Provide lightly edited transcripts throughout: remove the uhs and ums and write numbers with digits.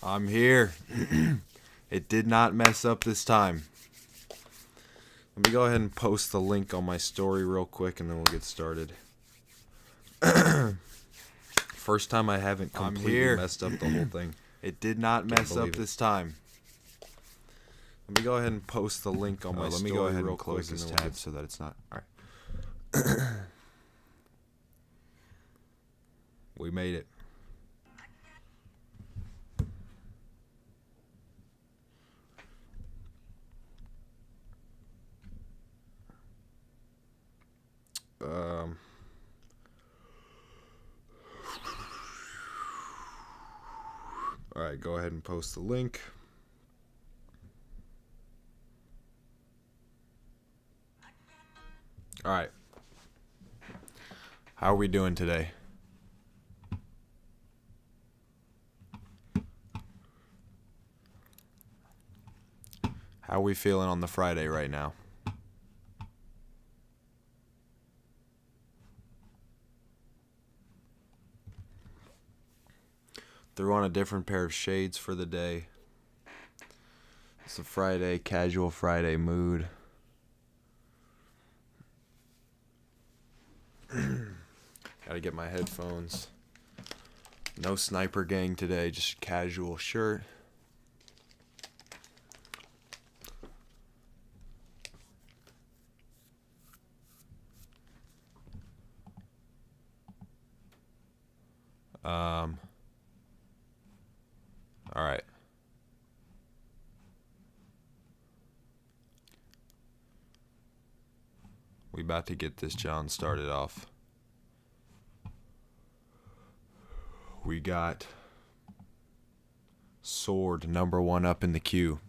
I'm here. It did not mess up this time. Let me go ahead and post the link on my story real quick and then we'll get started. First time I haven't completely messed up the whole thing. It did not mess up this time. Let me go ahead and post the link on my story. Let me go ahead and close this tab so that it's not. All right. We made it. All right, go ahead and post the link. All right. How are we doing today? How are we feeling on the Friday right now? Threw on a different pair of shades for the day. It's a Friday, casual Friday mood. Gotta get my headphones. No sniper gang today, just casual shirt. All right. We about to get this John started off. We got Sword #1 up in the queue.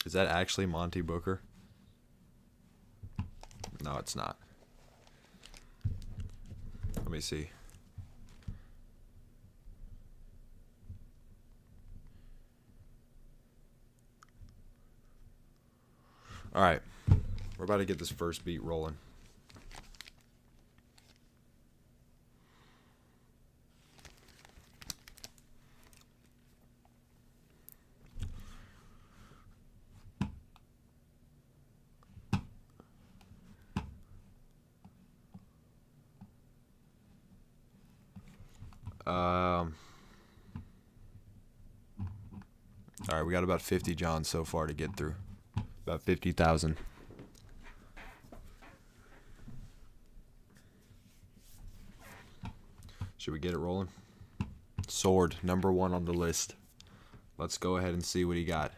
Is that actually Monty Booker? No, it's not. Let me see. All right. We're about to get this first beat rolling. All right, we got about 50 Johns so far to get through. About 50,000. Should we get it rolling? Sword, #1 on the list. Let's go ahead and see what he got.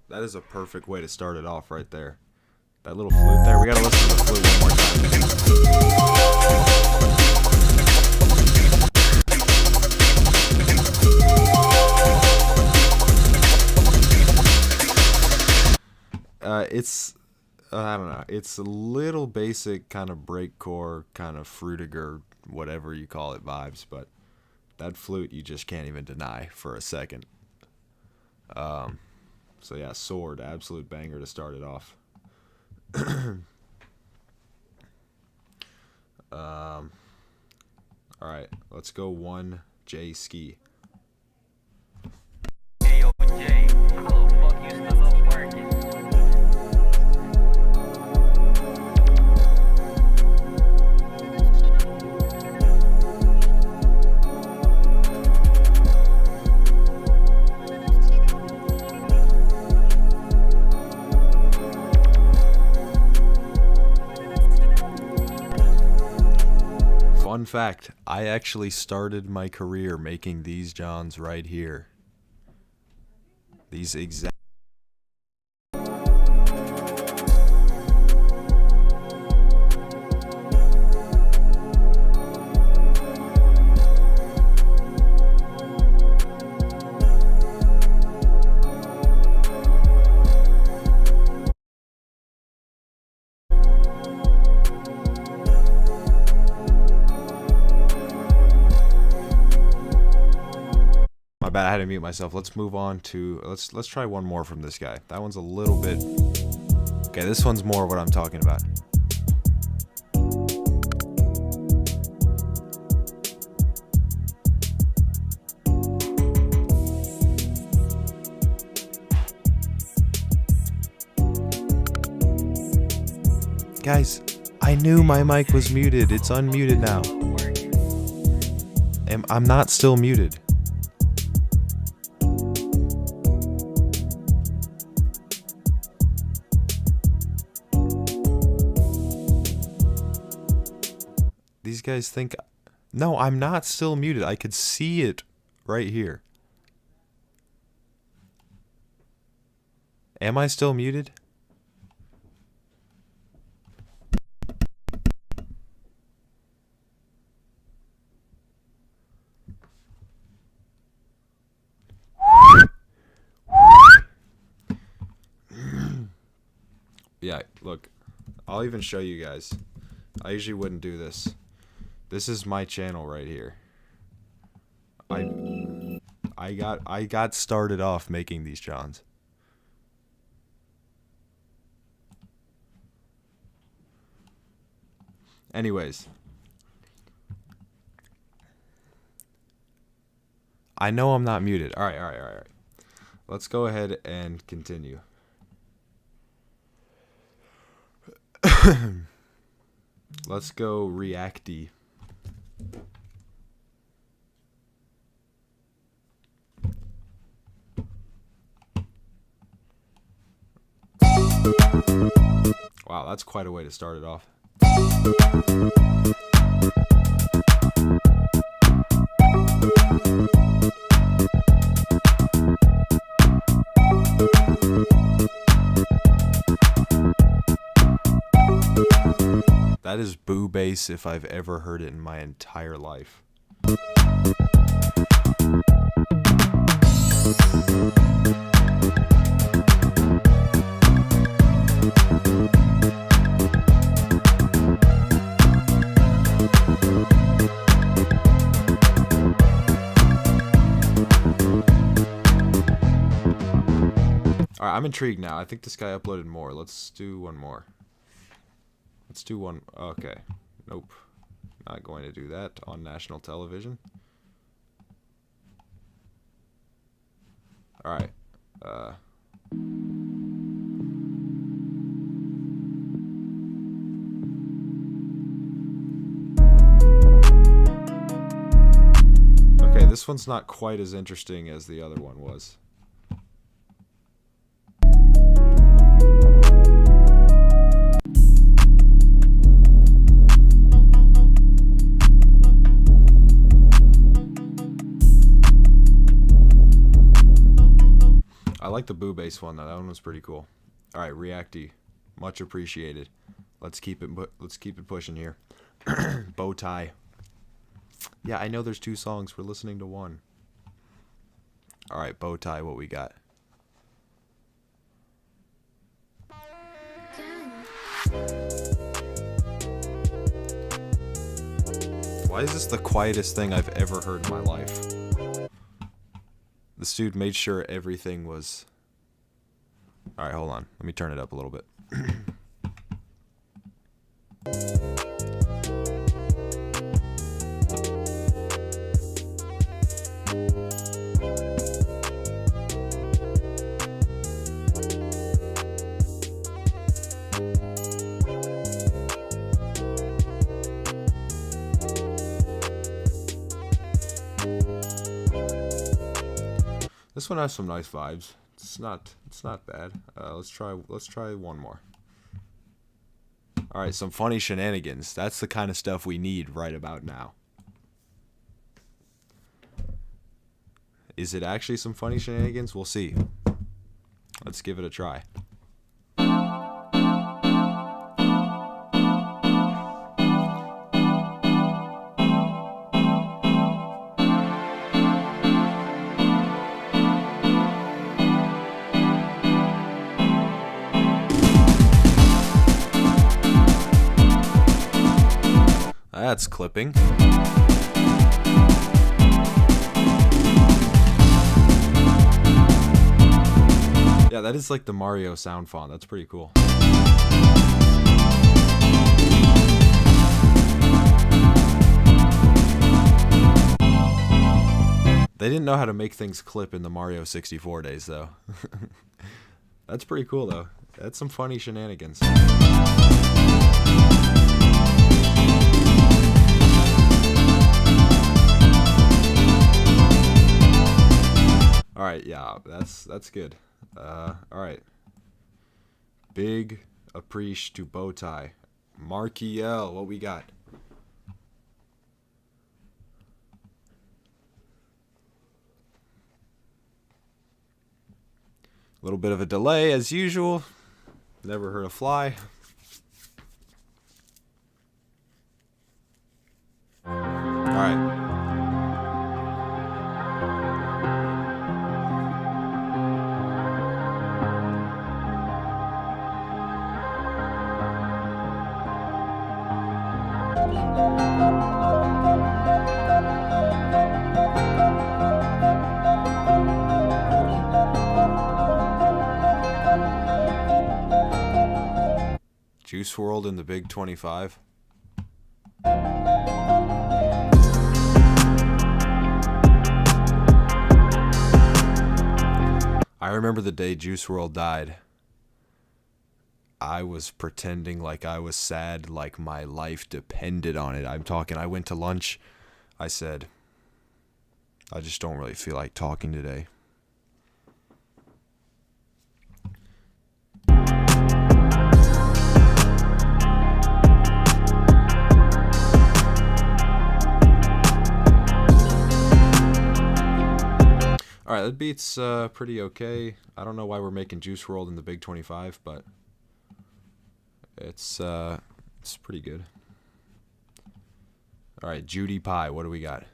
That is a perfect way to start it off right there. That little flute there. We gotta listen to the flute one more time. It's I don't know. It's a little basic kind of breakcore, kind of Frutiger, whatever you call it, vibes. But that flute you just can't even deny for a second. So yeah, Sword, absolute banger to start it off. All right, let's go 1J Ski. Hey yo, Jay, how the fuck you still up working? Fun fact, I actually started my career making these Johns right here. These exact. My bad, I had to mute myself. Let's move on to let's try one more from this guy. That one's a little bit. Okay, this one's more what I'm talking about. Guys, I knew my mic was muted. It's unmuted now. I'm not still muted. These guys think... No, I'm not still muted. I could see it right here. Am I still muted? Yeah, look. I'll even show you guys. I usually wouldn't do this. This is my channel right here. I got started off making these Johns. Anyways, I know I'm not muted. All right. Let's go ahead and continue. Let's go Reacty. Wow, that's quite a way to start it off. That is boo bass if I've ever heard it in my entire life. Alright, I'm intrigued now. I think this guy uploaded more. Let's do one more. Let's do one. Okay. Nope. Not going to do that on national television. Alright. Okay, this one's not quite as interesting as the other one was. I like the boo bass one though. That one was pretty cool. All right, Reacty, much appreciated. Let's keep it pushing here. Bow tie. Yeah, I know there's two songs. We're listening to one. All right, Bow tie. What we got? Why is this the quietest thing I've ever heard in my life? This dude made sure everything was... Alright, hold on. Let me turn it up a little bit. This one has some nice vibes. It's not bad. Let's try one more. All right, some funny shenanigans. That's the kind of stuff we need right about now. Is it actually some funny shenanigans? We'll see. Let's give it a try. That's clipping. Yeah, that is like the Mario sound font. That's pretty cool. They didn't know how to make things clip in the Mario 64 days, though. That's pretty cool, though. That's some funny shenanigans. Alright, yeah, that's good. Alright. Big appreciation to Bowtie. Marky L, what we got? A little bit of a delay as usual. Never hurt a fly. Alright. Juice WRLD in the Big 25. I remember the day Juice WRLD died. I was pretending like I was sad, like my life depended on it. I went to lunch. I said, I just don't really feel like talking today. Alright, that beat's pretty okay. I don't know why we're making Juice WRLD in the Big 25, but it's pretty good. Alright, Judy Pie, what do we got?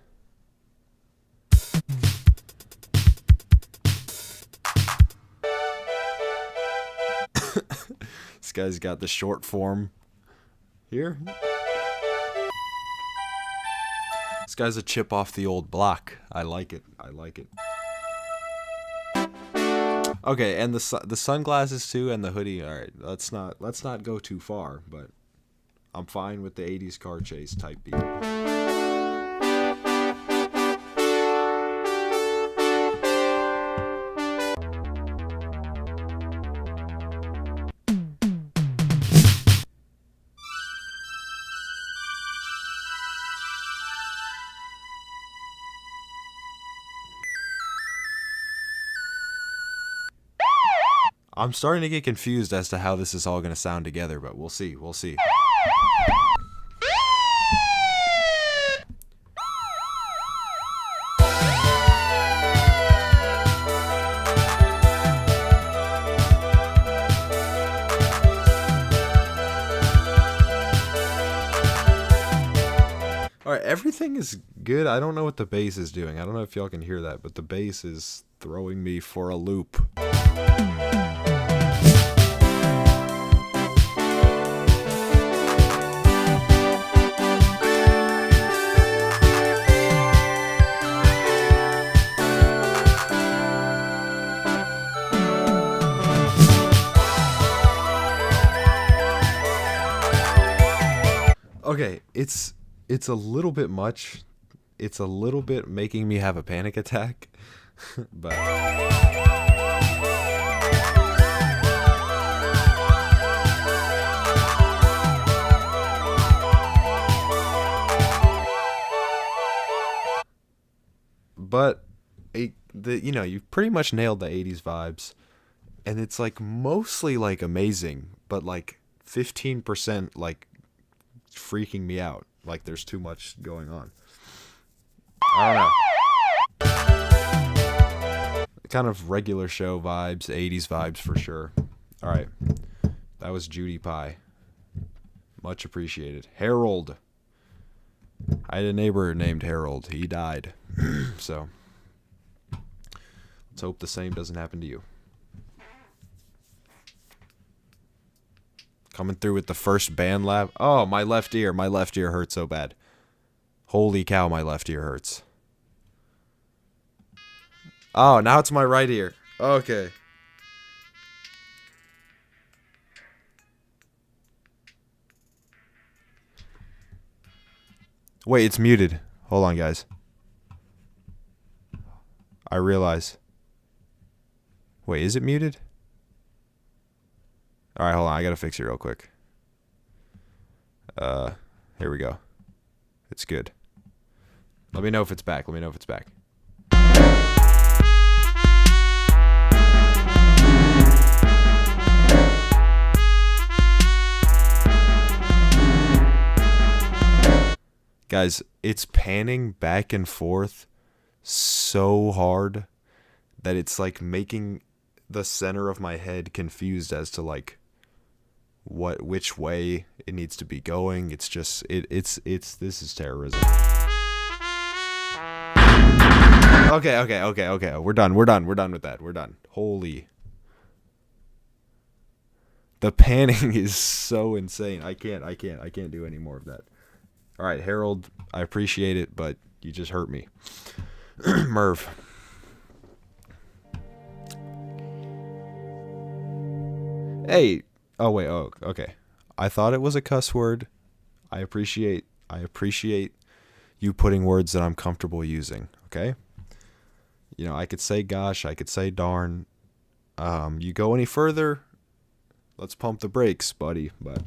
This guy's got the short form here. This guy's a chip off the old block. I like it. I like it. Okay, and the sunglasses too, and the hoodie. All right, let's not go too far, but I'm fine with the 80s car chase type beat. I'm starting to get confused as to how this is all going to sound together, but we'll see. We'll see. Alright, everything is good. I don't know what the bass is doing. I don't know if y'all can hear that, but the bass is throwing me for a loop. Okay, it's a little bit much. It's a little bit making me have a panic attack. But you've pretty much nailed the 80s vibes, and it's like mostly like amazing, but like 15% like freaking me out. Like there's too much going on. I don't know. Kind of regular show vibes, 80s vibes for sure. All right. That was Judy Pie. Much appreciated. Harold. I had a neighbor named Harold. He died. So let's hope the same doesn't happen to you. Coming through with the first band lab. Oh, my left ear. My left ear hurts so bad. Holy cow, my left ear hurts. Oh, now it's my right ear. Okay. Wait, it's muted. Hold on, guys. I realize. Wait, is it muted? Alright, hold on. I gotta fix it real quick. Here we go. It's good. Let me know if it's back. Let me know if it's back. Guys, it's panning back and forth so hard that it's like making the center of my head confused as to like which way it needs to be going. It's just it's this is terrorism. Okay. We're done with that. We're done. Holy. The panning is so insane. I can't do any more of that. All right, Harold, I appreciate it, but you just hurt me. Merv. Hey. Oh wait. Oh, okay. I thought it was a cuss word. I appreciate you putting words that I'm comfortable using. Okay. You know, I could say gosh. I could say darn. You go any further, let's pump the brakes, buddy. But.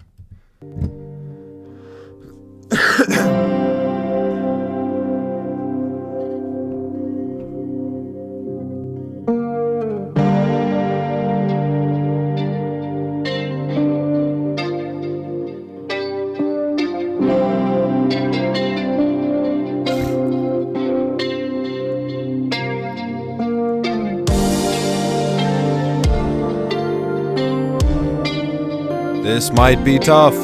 This might be tough.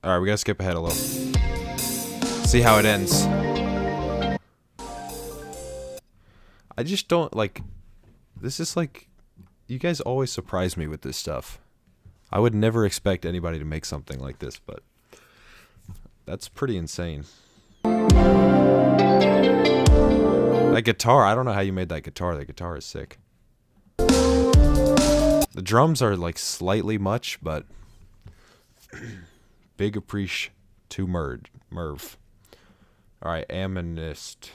Alright, we gotta skip ahead a little. See how it ends. I just don't, like... This is like... You guys always surprise me with this stuff. I would never expect anybody to make something like this, but... That's pretty insane. That guitar, I don't know how you made that guitar. That guitar is sick. The drums are, like, slightly much, but... Big appreciation to Merv. Alright, Amonist.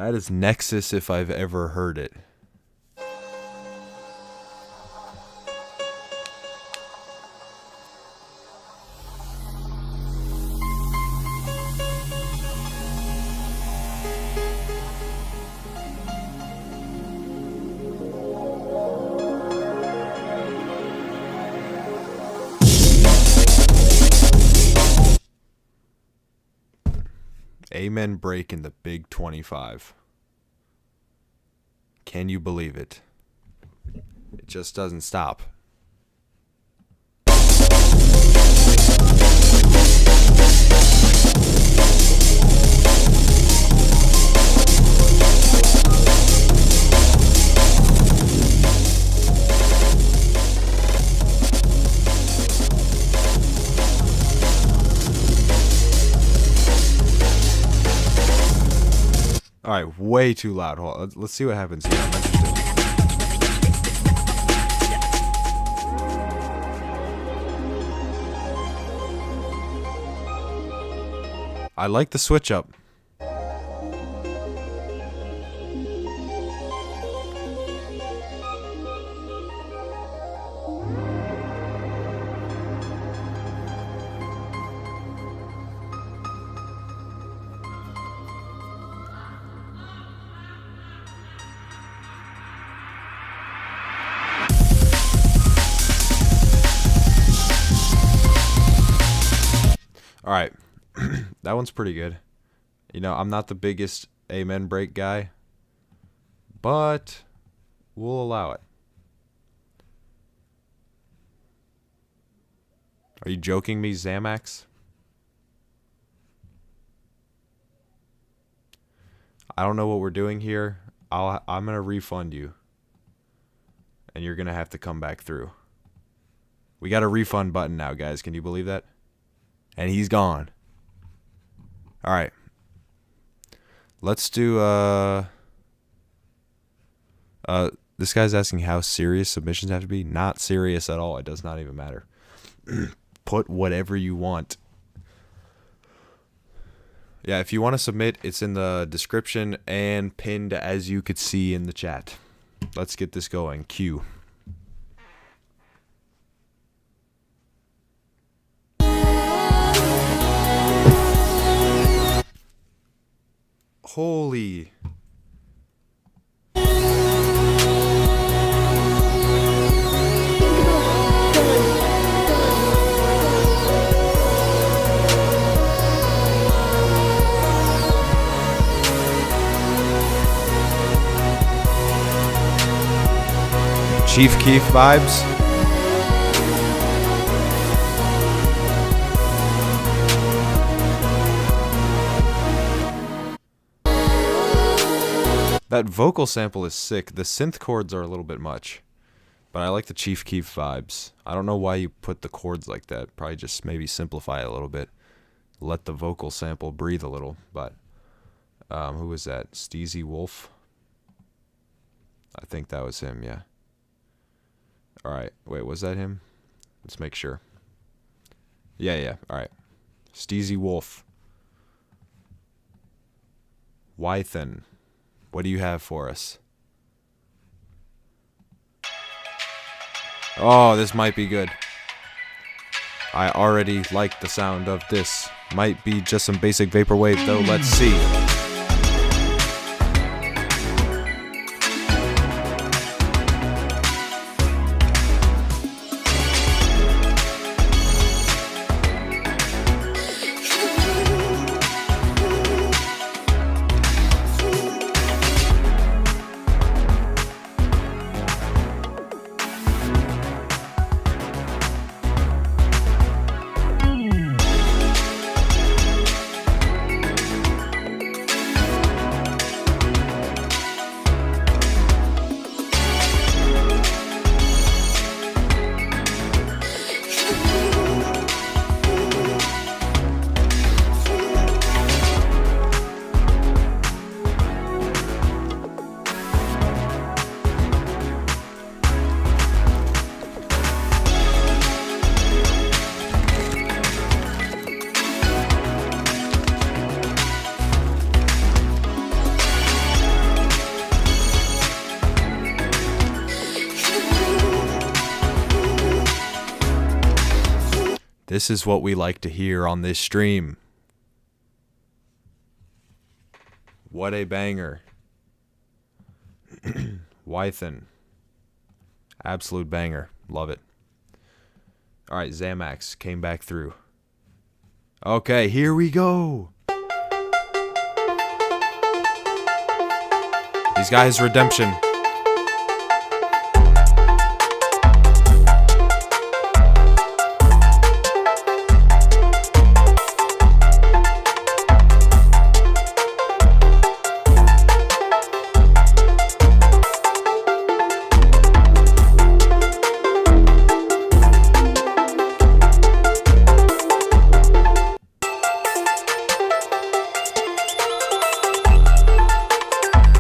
That is Nexus if I've ever heard it. Amen break in the Big 25. Can you believe it? It just doesn't stop. All right, way too loud. Hold on. Let's see what happens here. I'm interested. I like the switch up. All right, that one's pretty good. You know, I'm not the biggest Amen break guy, but we'll allow it. Are you joking me, Zamax? I don't know what we're doing here. I'm gonna refund you, and you're gonna have to come back through. We got a refund button now, guys. Can you believe that? And he's gone. All right. Let's do this guy's asking how serious submissions have to be. Not serious at all. It does not even matter. Put whatever you want. Yeah, if you want to submit, it's in the description and pinned as you could see in the chat. Let's get this going. Cue. Holy. Chief Keef vibes. That vocal sample is sick. The synth chords are a little bit much, but I like the Chief Keef vibes. I don't know why you put the chords like that. Probably just maybe simplify it a little bit. Let the vocal sample breathe a little. But who was that? Steezy Wolf? I think that was him, yeah. All right. Wait, was that him? Let's make sure. Yeah. All right. Steezy Wolf. Wythen. What do you have for us? Oh, this might be good. I already like the sound of this. Might be just some basic vaporwave, though. Let's see. This is what we like to hear on this stream. What a banger. Wythen. Absolute banger. Love it. Alright, Zamax came back through. Okay, here we go. He's got his redemption.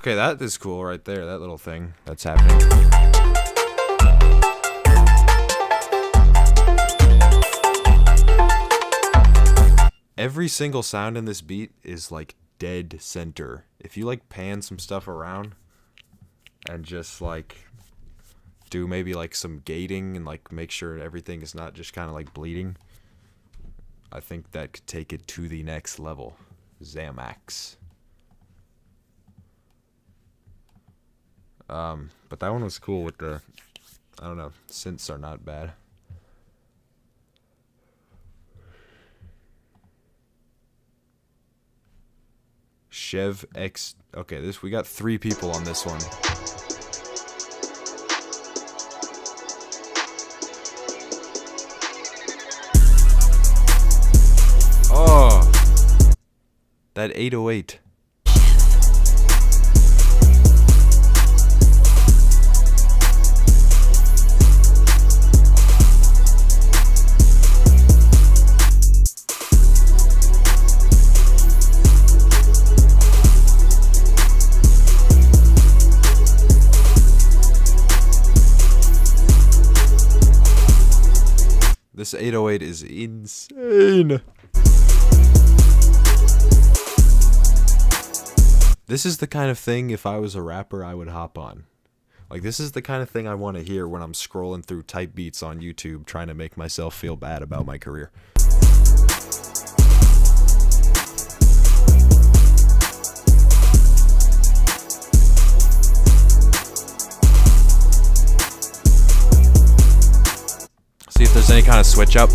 Okay, that is cool right there, that little thing that's happening. Every single sound in this beat is like dead center. If you like pan some stuff around and just like do maybe like some gating and like make sure everything is not just kind of like bleeding, I think that could take it to the next level. Zamax. But that one was cool with the, I don't know, synths are not bad. Chev X, okay, we got 3 people on this one. Oh, that 808. This 808 is insane. This is the kind of thing, if I was a rapper, I would hop on. Like, this is the kind of thing I want to hear when I'm scrolling through type beats on YouTube trying to make myself feel bad about my career. See if there's any kind of switch up.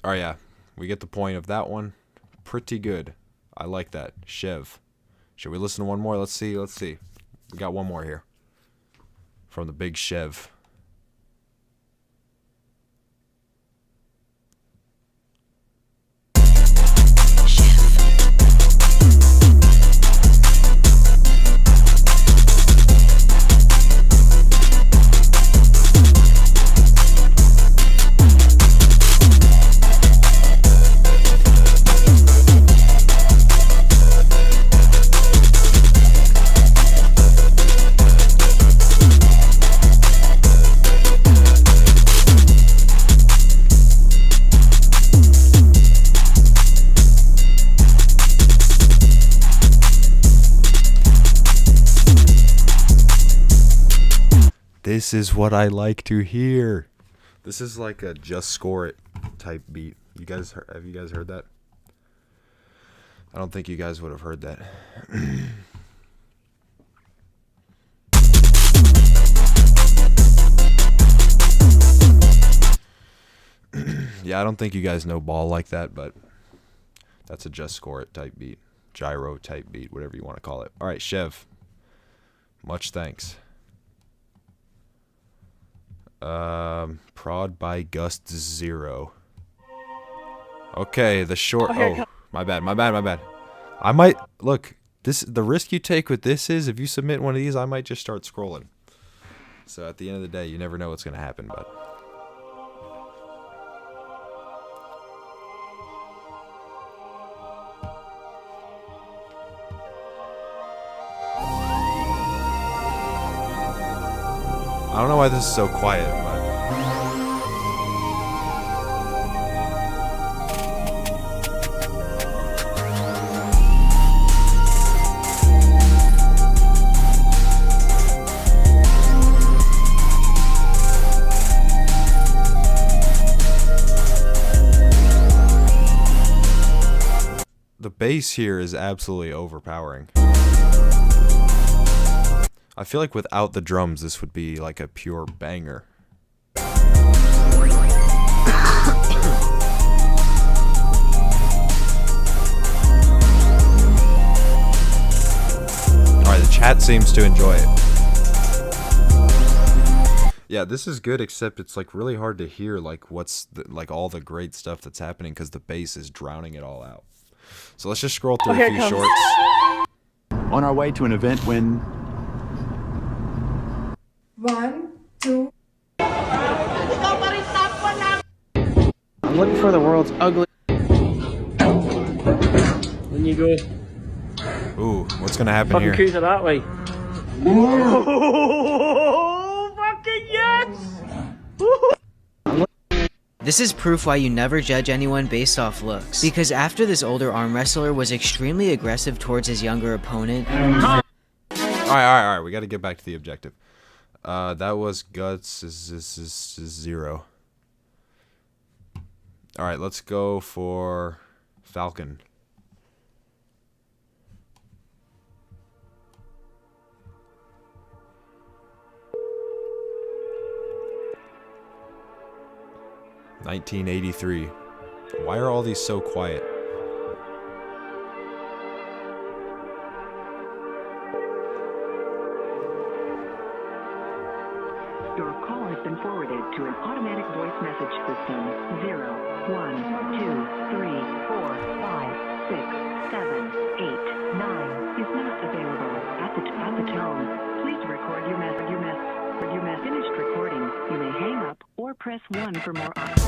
Oh yeah, we get the point of that one. Pretty good. I like that. Chev. Should we listen to one more? Let's see. We got one more here. From the big Chev. This is what I like to hear. This is like a just score it type beat. Have you guys heard that? I don't think you guys would have heard that. Yeah, I don't think you guys know ball like that, but that's a just score it type beat. Gyro type beat, whatever you want to call it. All right, Chev. Much thanks. Prod by Gust 0. Okay, the short. Oh, my bad. I might look. The risk you take with this is if you submit one of these, I might just start scrolling. So at the end of the day, you never know what's gonna happen, but. I don't know why this is so quiet, but... bass here is absolutely overpowering. I feel like without the drums, this would be like a pure banger. Alright, the chat seems to enjoy it. Yeah, this is good, except it's like really hard to hear like what's like all the great stuff that's happening because the bass is drowning it all out. So let's just scroll through a few shorts. On our way to an event when 1, 2. I'm looking for the world's ugly. When you go. Ooh, what's gonna happen fucking here? cruise it that way. Oh, fucking yes! This is proof why you never judge anyone based off looks. Because after this older arm wrestler was extremely aggressive towards his younger opponent. Alright, we gotta get back to the objective. That was Guts is 0. Alright, let's go for Falcon. $1983. Why are all these so quiet? Your call has been forwarded to an automatic voice message system. 0, 1, 2, 3, 4, 5, 6, 7, 8, 9 is not available. At the tone, please record your message. When you have finished recording, you may hang up or press 1 for more options.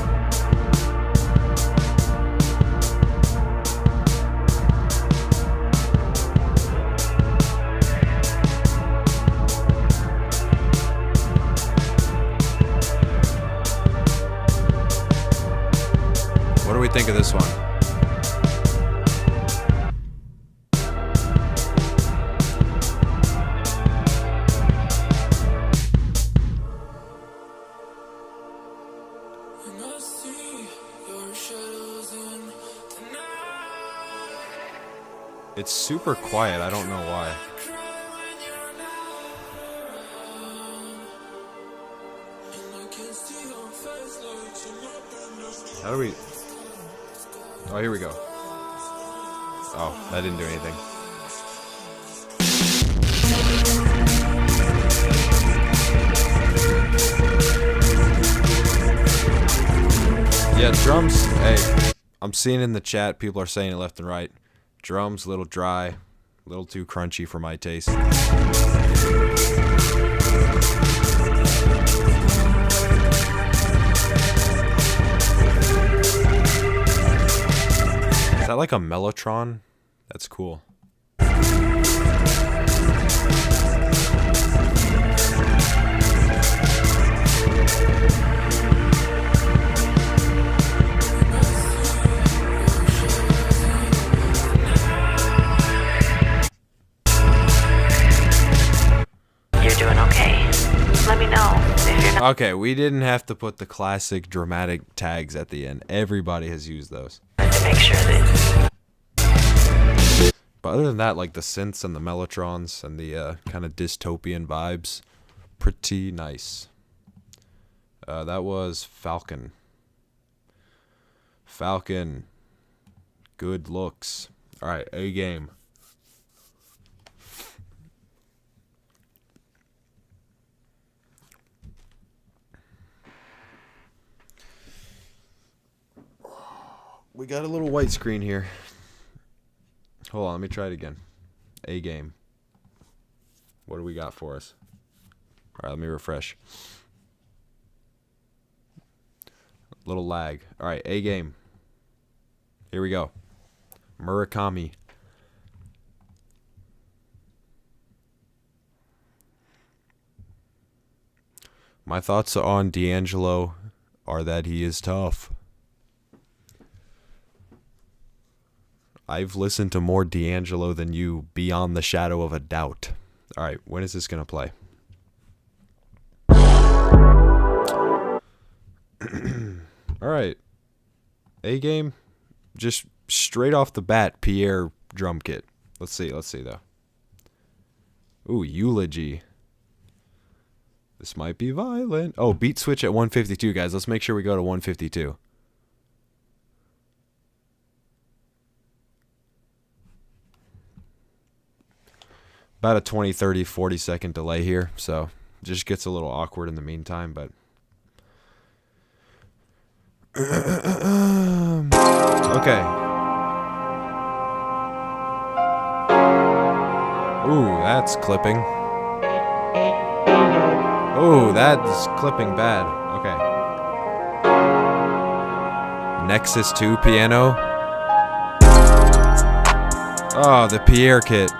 What do we think of this one? It's super quiet, I don't know why. How do we... Oh, here we go. Oh, that didn't do anything. Yeah, drums, hey, I'm seeing in the chat, people are saying it left and right. Drums, a little dry, a little too crunchy for my taste. Is that like a Mellotron? That's cool. Okay, we didn't have to put the classic dramatic tags at the end. Everybody has used those. To make sure that... But other than that, like the synths and the Mellotrons and the kind of dystopian vibes, pretty nice. That was Falcon. Falcon. Good looks. Alright, A game. We got a little white screen here. Hold on, let me try it again. A game. What do we got for us? Alright, let me refresh. Little lag. Alright, A game. Here we go. Murakami. My thoughts on D'Angelo are that he is tough. I've listened to more D'Angelo than you, beyond the shadow of a doubt. Alright, when is this going to play? Alright. A game. Just straight off the bat, Pierre drum kit. Let's see though. Ooh, Eulogy. This might be violent. Oh, beat switch at 152, guys. Let's make sure we go to 152. About a 20, 30, 40 second delay here, so just gets a little awkward in the meantime, but okay. Ooh, that's clipping. Ooh, that's clipping bad. Okay. Nexus 2 piano. Oh, the Pierre kit.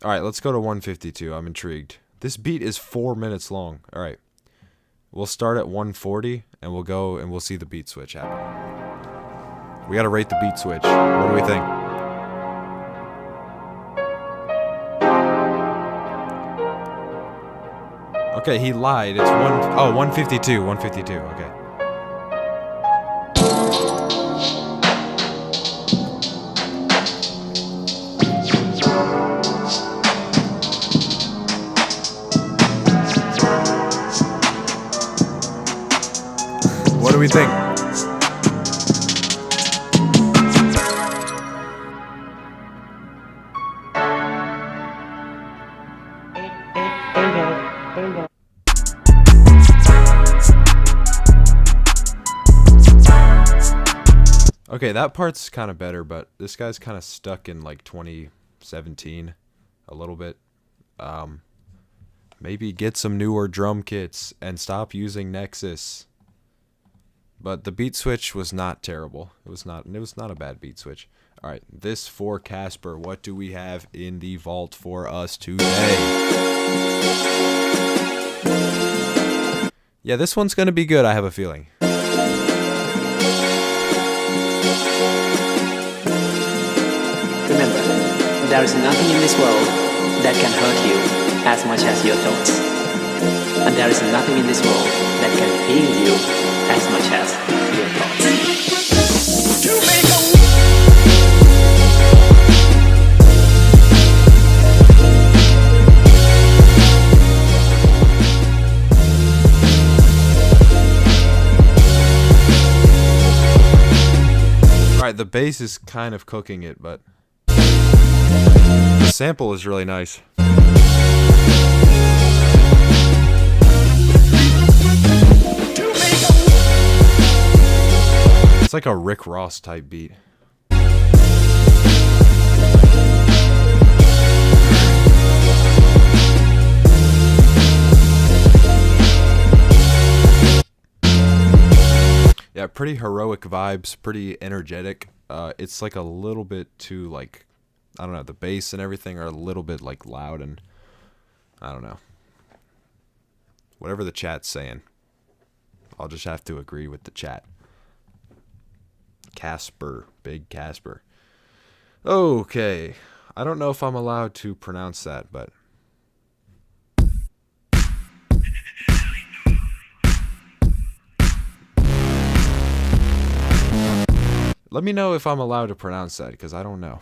Alright, let's go to 152. I'm intrigued. This beat is 4 minutes long. Alright. We'll start at 140 and we'll go and we'll see the beat switch happen. We gotta rate the beat switch. What do we think? Okay, he lied. It's 152. 152. Okay. What do we think? Okay, that part's kind of better, but this guy's kind of stuck in like 2017 a little bit. Maybe get some newer drum kits and stop using Nexus. But the beat switch was not terrible. It was not a bad beat switch. All right, this for Casper. What do we have in the vault for us today? Yeah, this one's gonna be good, I have a feeling. Remember, there is nothing in this world that can hurt you as much as your thoughts. And there is nothing in this world that can heal you as much as your thoughts. Alright, the bass is kind of cooking it, but the sample is really nice. It's like a Rick Ross type beat. Yeah, pretty heroic vibes, pretty energetic. It's like a little bit too, like, I don't know, the bass and everything are a little bit like loud and I don't know. Whatever the chat's saying. I'll just have to agree with the chat. Casper, big Casper. Okay, I don't know if I'm allowed to pronounce that, but let me know if I'm allowed to pronounce that, because I don't know.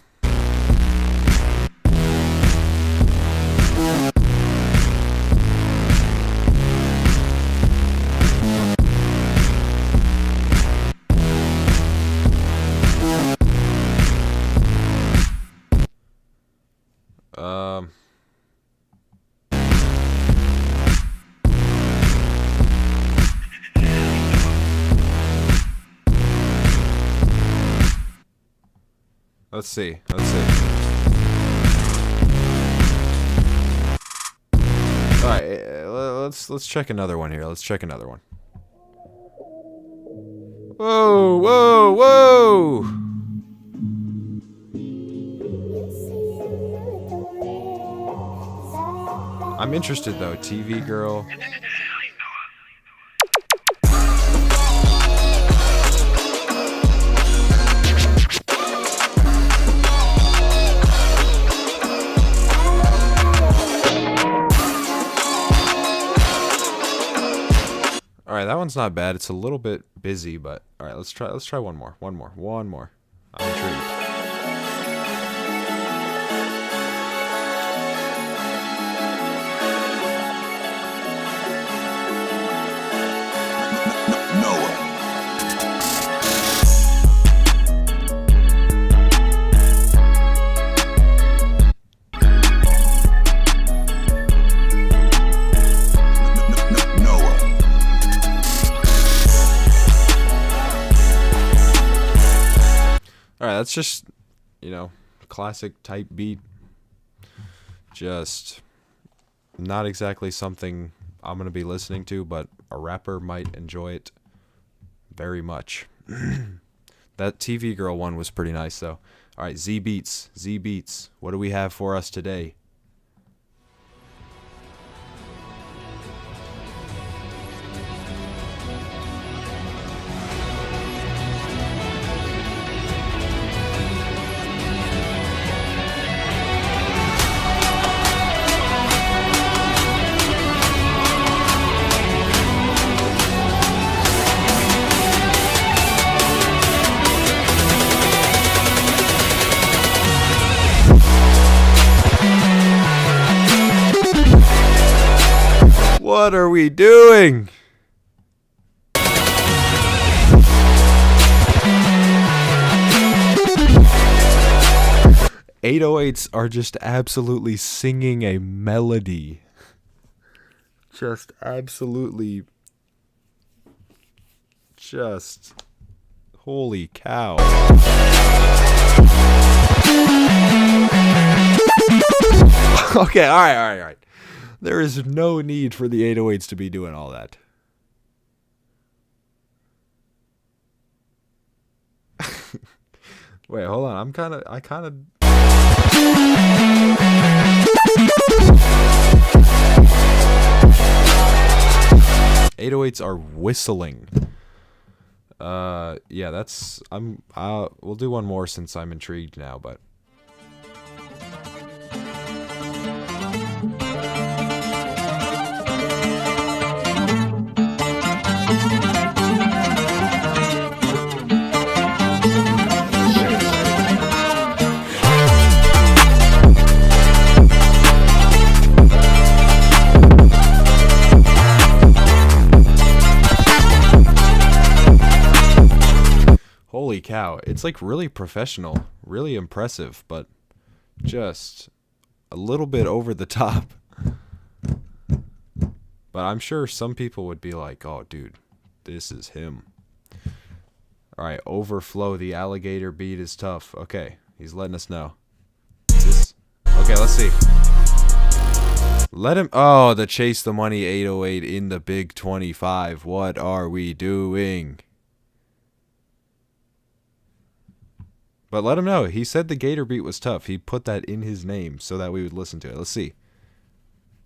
Let's see. All right, let's check another one here. Let's check another one. Whoa! I'm interested though, TV girl. one's not bad. It's a little bit busy, but all right, let's try one more. One more. I'm intrigued. Alright, that's just, you know, classic type beat. Just not exactly something I'm going to be listening to, but a rapper might enjoy it very much. That TV Girl one was pretty nice, though. Alright, Z Beats. What do we have for us today? What are we doing? .808s are just absolutely singing a melody. Just absolutely. Just. Holy cow. Okay, alright. There is no need for the 808s to be doing all that. Wait, hold on. I kind of 808s are whistling. Yeah, that's we'll do one more since I'm intrigued now, but holy cow, it's like really professional, really impressive, but just a little bit over the top. But I'm sure some people would be like, oh dude, this is him. Alright, Overflow, the alligator beat is tough. Okay, he's letting us know. Okay, let's see. Let him, oh, the Chase the Money 808 in the Big 25. What are we doing? But let him know. He said the Gator beat was tough. He put that in his name so that we would listen to it. Let's see.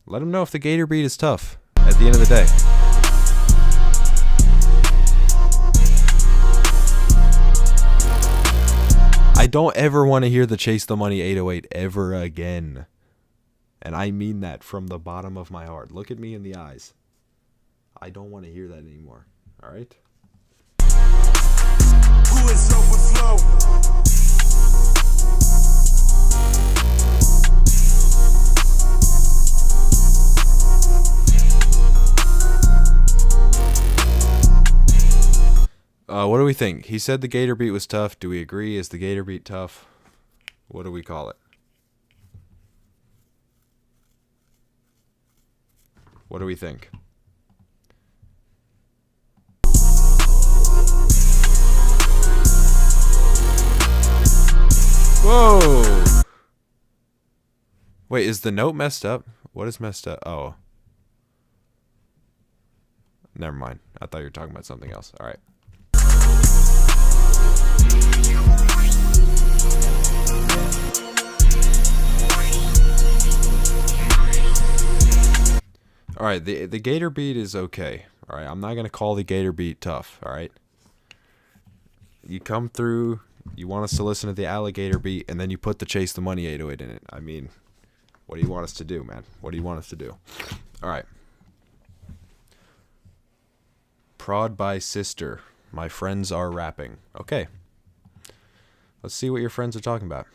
Let him know if the Gator beat is tough at the end of the day. I don't ever want to hear the Chase the Money 808 ever again. And I mean that from the bottom of my heart. Look at me in the eyes. I don't want to hear that anymore. Alright? Who is Overflow? What do we think? He said the Gator beat was tough. Do we agree? Is the Gator beat tough? What do we call it? What do we think? Whoa! Wait, is the note messed up? What is messed up? Oh. Never mind. I thought you were talking about something else. Alright. Alright, the Gator beat is okay. Alright, I'm not going to call the Gator beat tough. Alright. You come through, you want us to listen to the alligator beat, and then you put the Chase the Money 808 in it. I mean, what do you want us to do, man? What do you want us to do? Alright. Prod by Sister. My friends are rapping. Okay. Let's see what your friends are talking about.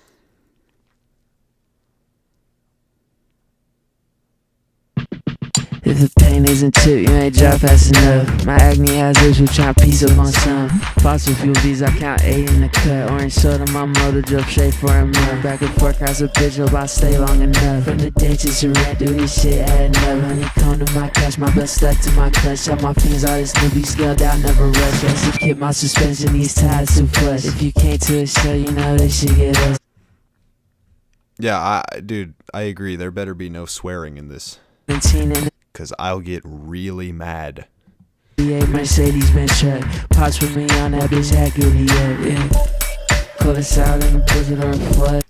If the pain isn't chipped, you ain't drop fast enough. My acne has issues trying to piece up on some. Fossil fuel V's, I count 8 in the cut. Orange soda, my motor drove straight for a month. Back and forth, cross a bitch, hope I stay long enough. From the ditches to rent, do this shit adding up. Honey, come to my cash, my blood stuck to my clutch. Shot my fingers, all this newbie scaled out, never rush. That's to keep my suspension, these ties too flush. If you came to a show, you know this shit get us. Yeah, dude, I agree. There better be no swearing in this. Because I'll get really mad. Mercedes Benz truck. Pots with me on that bitch, that goody, yeah. Pull us out in the blizzard or a flood.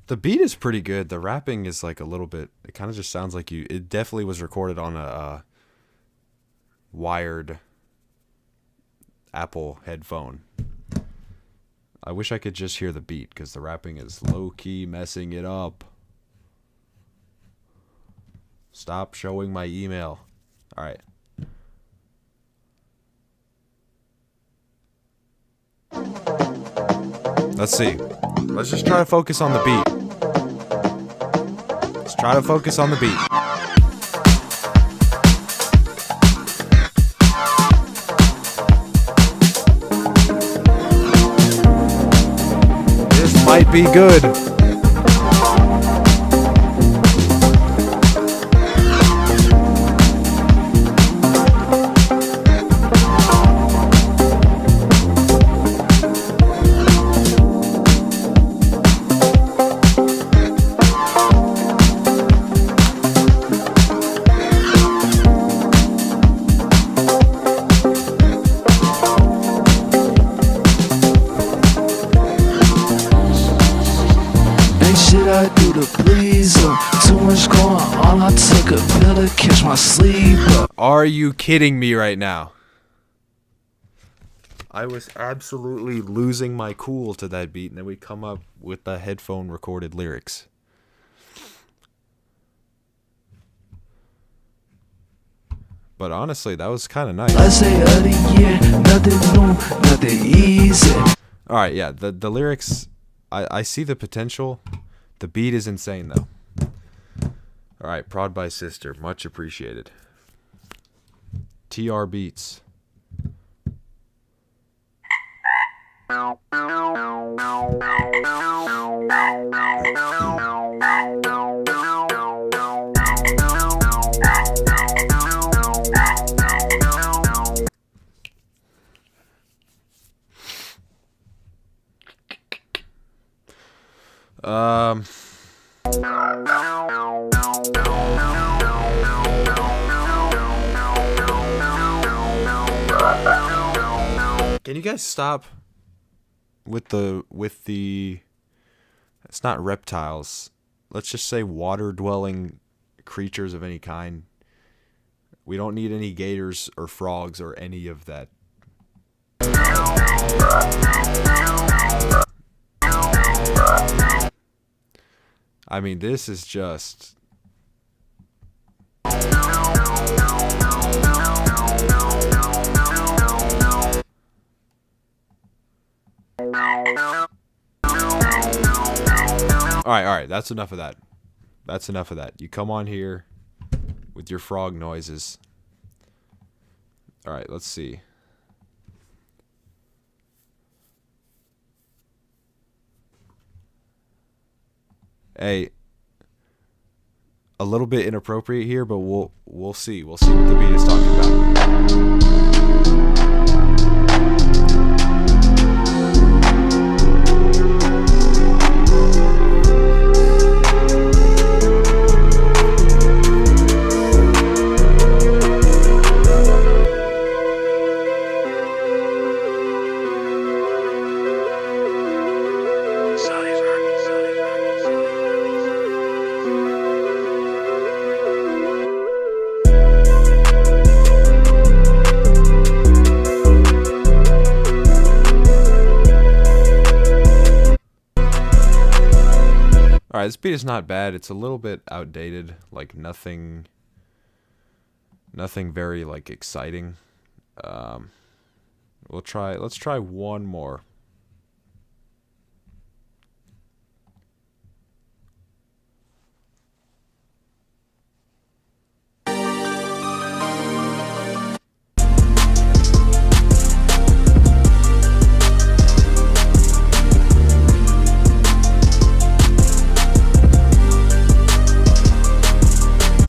The beat is pretty good. The rapping is like a little bit, it kind of just sounds like you, it definitely was recorded on a wired Apple headphone. I wish I could just hear the beat because the rapping is low-key messing it up. Stop showing my email. All right. Let's see. Let's just try to focus on the beat. Let's try to focus on the beat. This might be good. I do to please her. Too much going on, I took a pill to catch my sleep. Are you kidding me right now? I was absolutely losing my cool to that beat, and then we come up with the headphone recorded lyrics. But honestly, that was kind of nice. I say of the year, nothing new, nothing easy. Alright, yeah, the lyrics, I see the potential. The beat is insane, though. Alright, Prod by Sister. Much appreciated. TR Beats. Can you guys stop with the it's not reptiles. Let's just say water-dwelling creatures of any kind. We don't need any gators or frogs or any of that. I mean, this is just... Alright, that's enough of that. That's enough of that. You come on here with your frog noises. Alright, let's see. Hey, a little bit inappropriate here, but we'll see. We'll see what the beat is talking about. Alright, this beat is not bad. It's a little bit outdated. Like, nothing very, like, exciting. Let's try one more.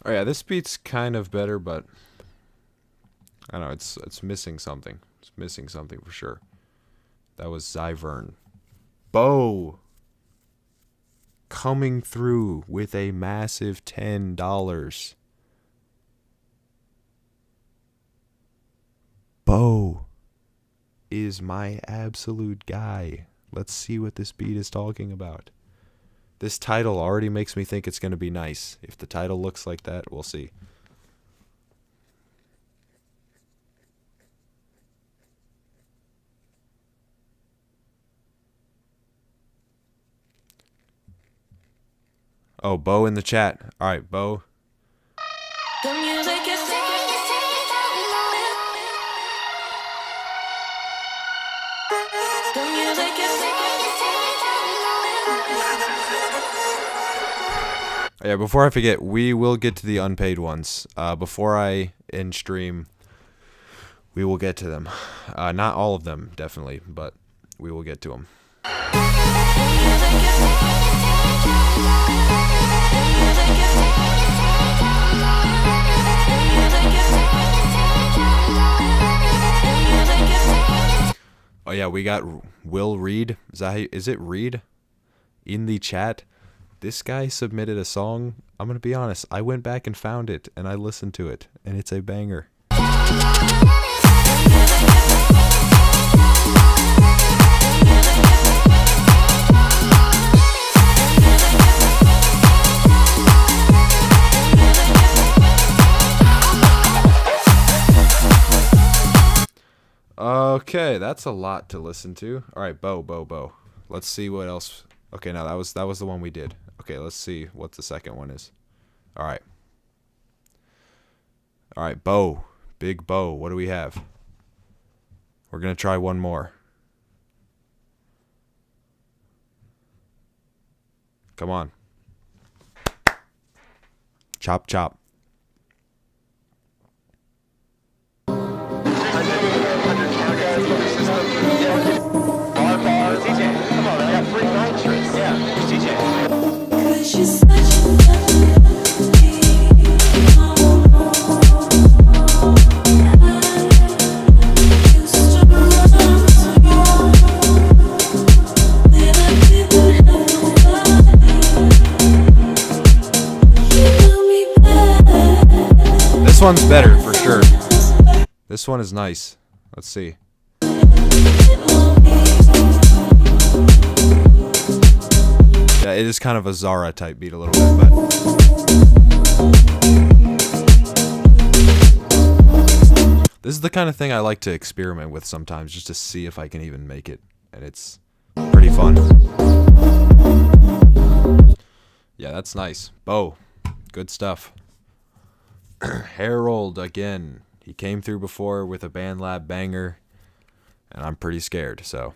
Oh yeah, this beat's kind of better, but I don't know, it's missing something. It's missing something for sure. That was Zyvern. Bo coming through with a massive $10. Bo is my absolute guy. Let's see what this beat is talking about. This title already makes me think it's going to be nice. If the title looks like that, we'll see. Oh, Bo in the chat. All right, Bo. The music is Yeah, before I forget, we will get to the unpaid ones. Before I end stream, we will get to them. Not all of them, definitely, but we will get to them. Oh yeah, we got Will Reed. Is it Reed? In the chat. This guy submitted a song. I'm going to be honest. I went back and found it, and I listened to it, and it's a banger. Okay, that's a lot to listen to. All right, Bo. Let's see what else. Okay, now that was the one we did. Okay, let's see what the second one is. All right, Bo. Big Bo. What do we have? We're going to try one more. Come on. Chop, chop. This one's better for sure. This one is nice. Let's see. Yeah, it is kind of a Zara type beat a little bit, but this is the kind of thing I like to experiment with sometimes, just to see if I can even make it, and it's pretty fun. Yeah, that's nice. Bo, good stuff. Harold again. He came through before with a BandLab banger, and I'm pretty scared, so.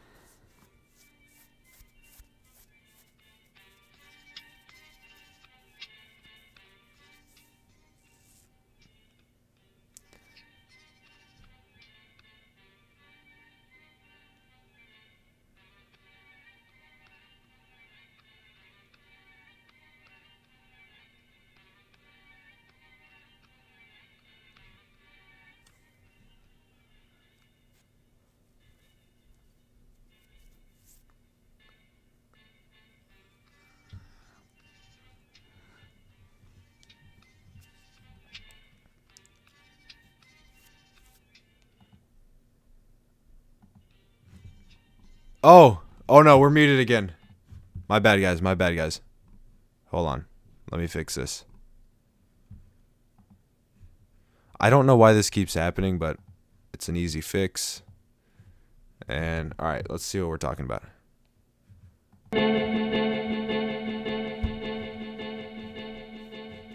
Oh no, we're muted again. My bad, guys. Hold on. Let me fix this. I don't know why this keeps happening, but it's an easy fix. And, alright, let's see what we're talking about.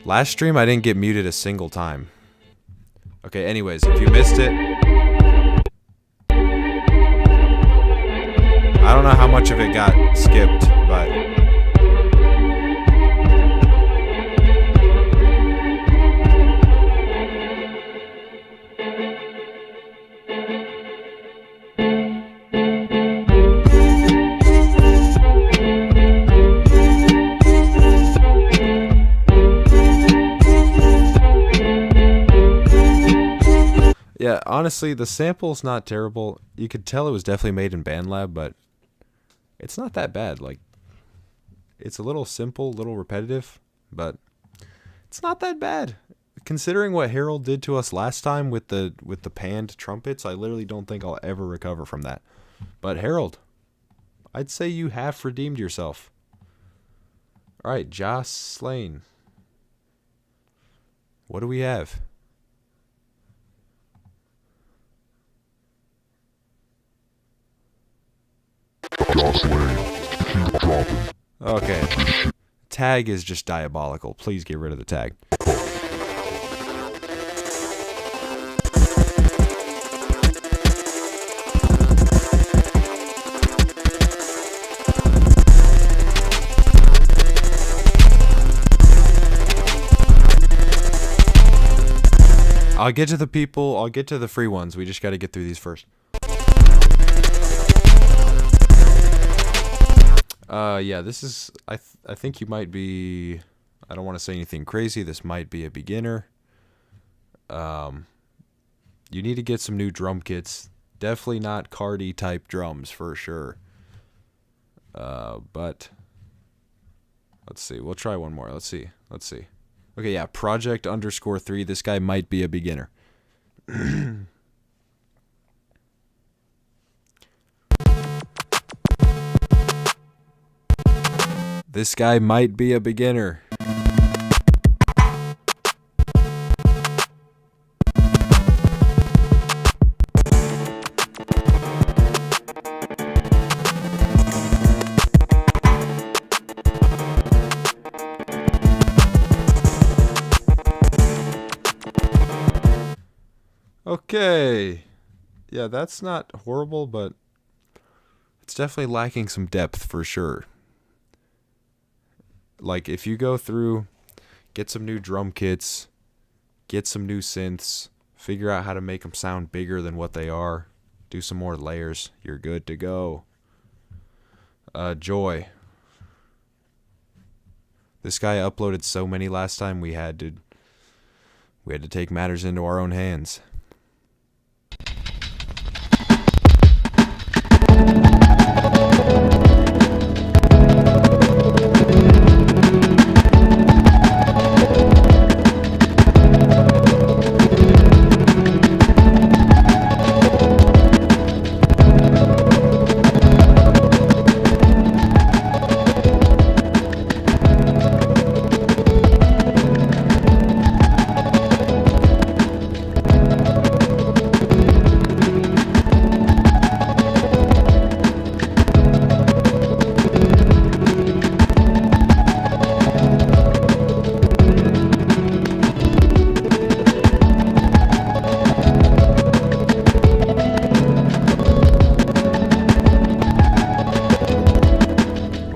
Last stream, I didn't get muted a single time. Okay, anyways, if you missed it, how much of it got skipped, but yeah, honestly, the sample's not terrible. You could tell it was definitely made in BandLab, but it's not that bad. Like, it's a little simple, a little repetitive, but it's not that bad. Considering what Harold did to us last time with the panned trumpets, I literally don't think I'll ever recover from that. But Harold, I'd say you have redeemed yourself. All right, Jocelyn. What do we have? Okay. Tag is just diabolical. Please get rid of the tag. I'll get to the people. I'll get to the free ones. We just got to get through these first. Yeah, this is, I think you might be, I don't want to say anything crazy, this might be a beginner. You need to get some new drum kits. Definitely not Cardi type drums for sure. But, let's see, we'll try one more, let's see. Okay, yeah, Project_3, this guy might be a beginner. This guy might be a beginner. Okay. Yeah, that's not horrible, but it's definitely lacking some depth for sure. Like, if you go through, get some new drum kits, get some new synths, figure out how to make them sound bigger than what they are, do some more layers, you're good to go. Joy. This guy uploaded so many last time, we had to take matters into our own hands.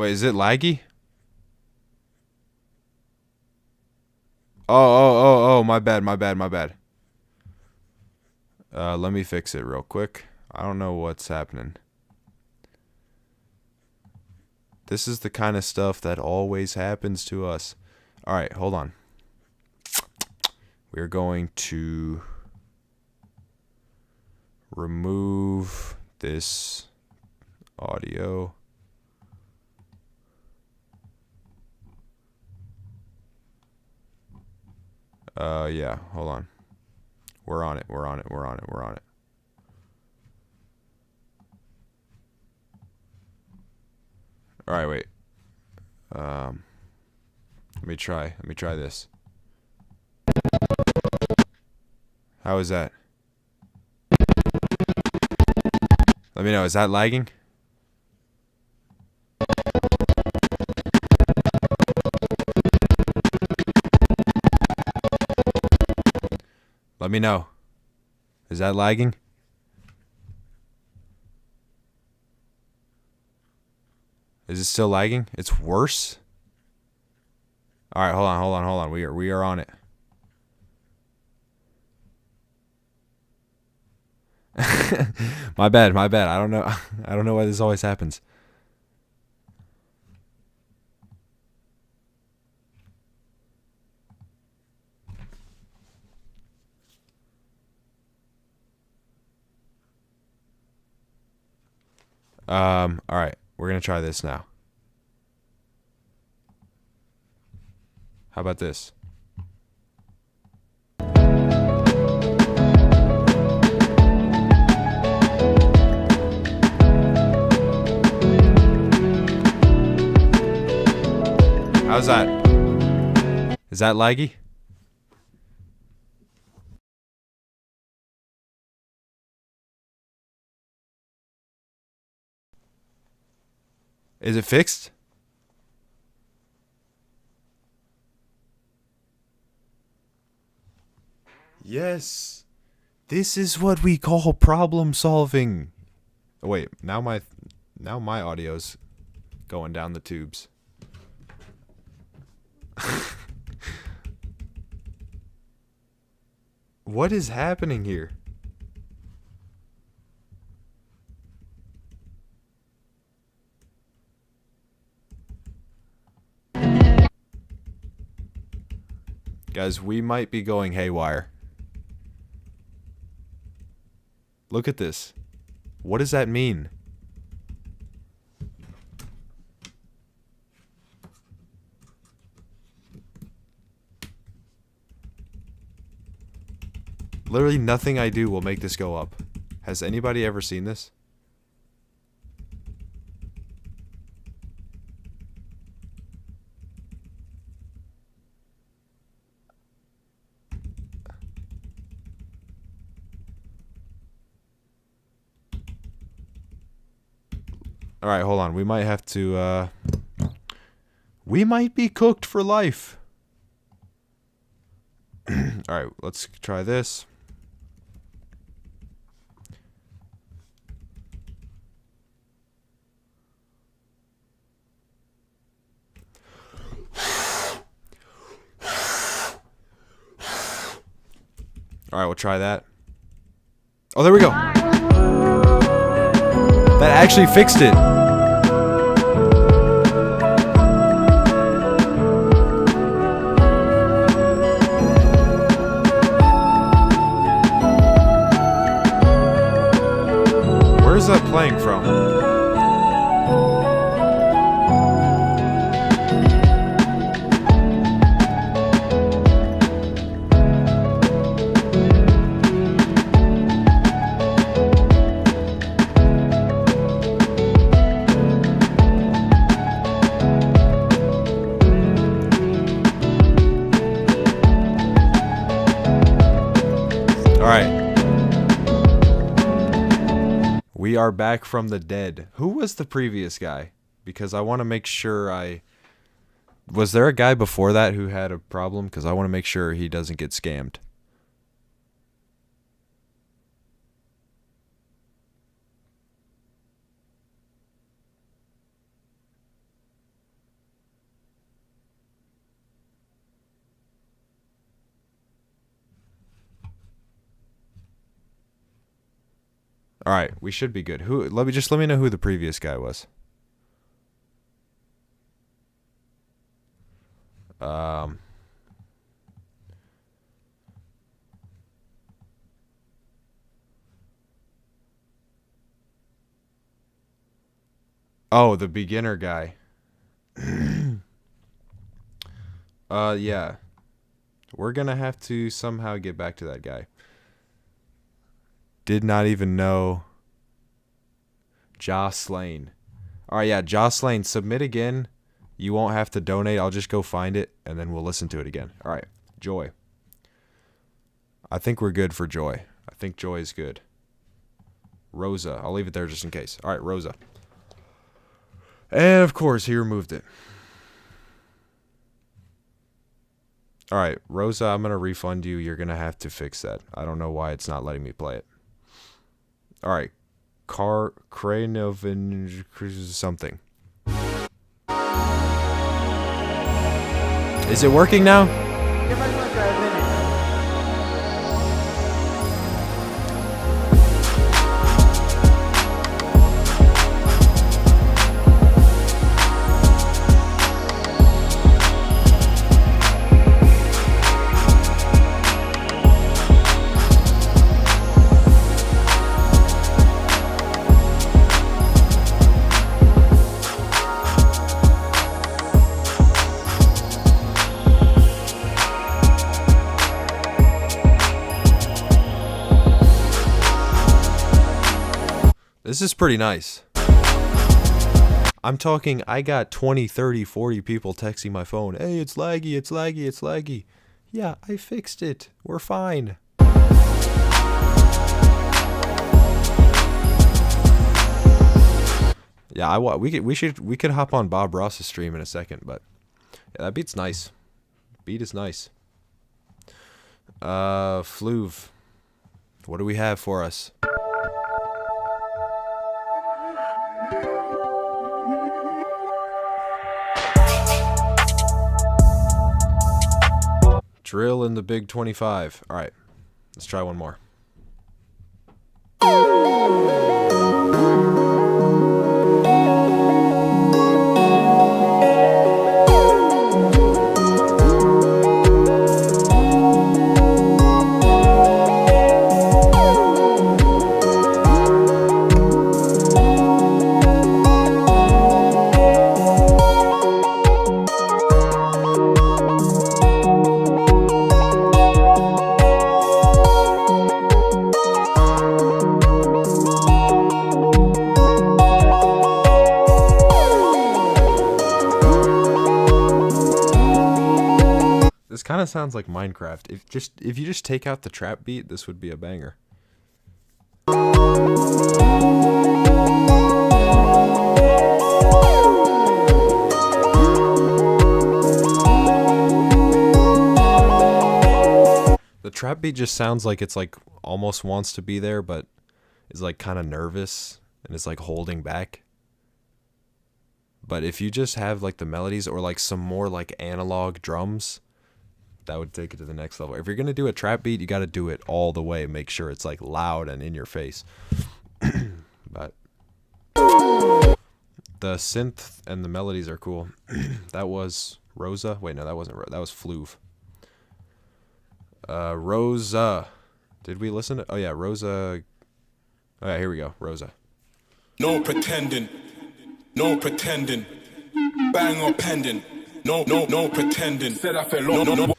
Is it laggy? Oh, my bad. Let me fix it real quick. I don't know what's happening. This is the kind of stuff that always happens to us. Alright, hold on. We're going to remove this audio. Yeah, hold on. We're on it. Alright, wait. Let me try this. How is that? Let me know, is that lagging? Let me know. Is that lagging? Is it still lagging? It's worse? Alright, hold on. We are on it. My bad. I don't know why this always happens. Alright, we're gonna try this now. How about this? How's that? Is that laggy? Is it fixed? Yes. This is what we call problem solving. Oh, wait, now my audio's going down the tubes. What is happening here? Guys, we might be going haywire. Look at this. What does that mean? Literally nothing I do will make this go up. Has anybody ever seen this? Alright, hold on. We might have to, we might be cooked for life. Alright, let's try this. Alright, we'll try that. Oh, there we go. That actually fixed it. Where's that playing from? We are back from the dead. Who was the previous guy? Because I want to make sure I... Was there a guy before that who had a problem? Because I want to make sure he doesn't get scammed. All right, we should be good. Who? Let me know who the previous guy was. Oh, the beginner guy. Yeah. We're gonna have to somehow get back to that guy. Did not even know. Jocelyn. Alright, yeah, Jocelyn, submit again. You won't have to donate. I'll just go find it, and then we'll listen to it again. Alright, Joy. I think we're good for Joy. I think Joy is good. Rosa. I'll leave it there just in case. Alright, Rosa. And, of course, he removed it. Alright, Rosa, I'm going to refund you. You're going to have to fix that. I don't know why it's not letting me play it. Alright. Kranovin something. Is it working now? This is pretty nice. I'm talking, I got 20, 30, 40 people texting my phone. Hey, it's laggy, it's laggy, it's laggy. Yeah, I fixed it. We're fine. Yeah, we could hop on Bob Ross's stream in a second, but yeah, that beat's nice. Beat is nice. Fluve. What do we have for us? Drill in the Big 25. All right, let's try one more. This kind of sounds like Minecraft. If you just take out the trap beat, this would be a banger. The trap beat just sounds like it's like almost wants to be there, but is like kind of nervous and is like holding back. But if you just have like the melodies or like some more like analog drums, that would take it to the next level. If you're going to do a trap beat, you got to do it all the way. Make sure it's like loud and in your face. But the synth and the melodies are cool. That was Rosa. Wait, no, that wasn't. That was Fluve. Rosa. Did we listen to? Oh yeah, Rosa. Oh yeah, here we go. Rosa. No pretending. No pretending. Bang or pending. No pretending. Said I fell no.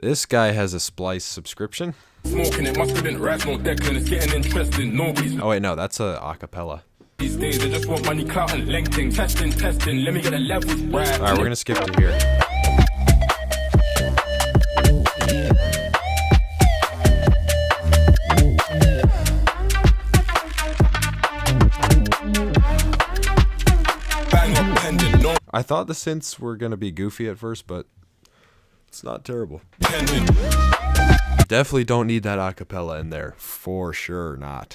This guy has a Splice subscription. Smoking it must have been rap, no Declan, it's getting interesting. Nobody's. Oh wait, no, that's a acapella. These days they just want money, clout and lengthing. Testing, let me get a levels right. Alright, we're gonna skip to here. I thought the synths were gonna be goofy at first, but it's not terrible. Definitely don't need that acapella in there. For sure not.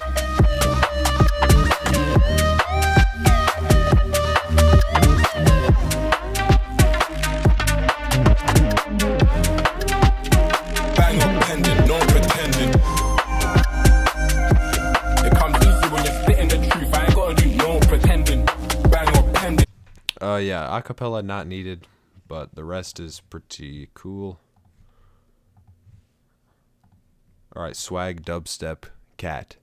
Bang up pendant, no pretending. It comes easy when you're spitting the truth. I ain't gotta do no pretending. Bang up pendant. Yeah, acapella not needed, but the rest is pretty cool. Alright, swag dubstep cat.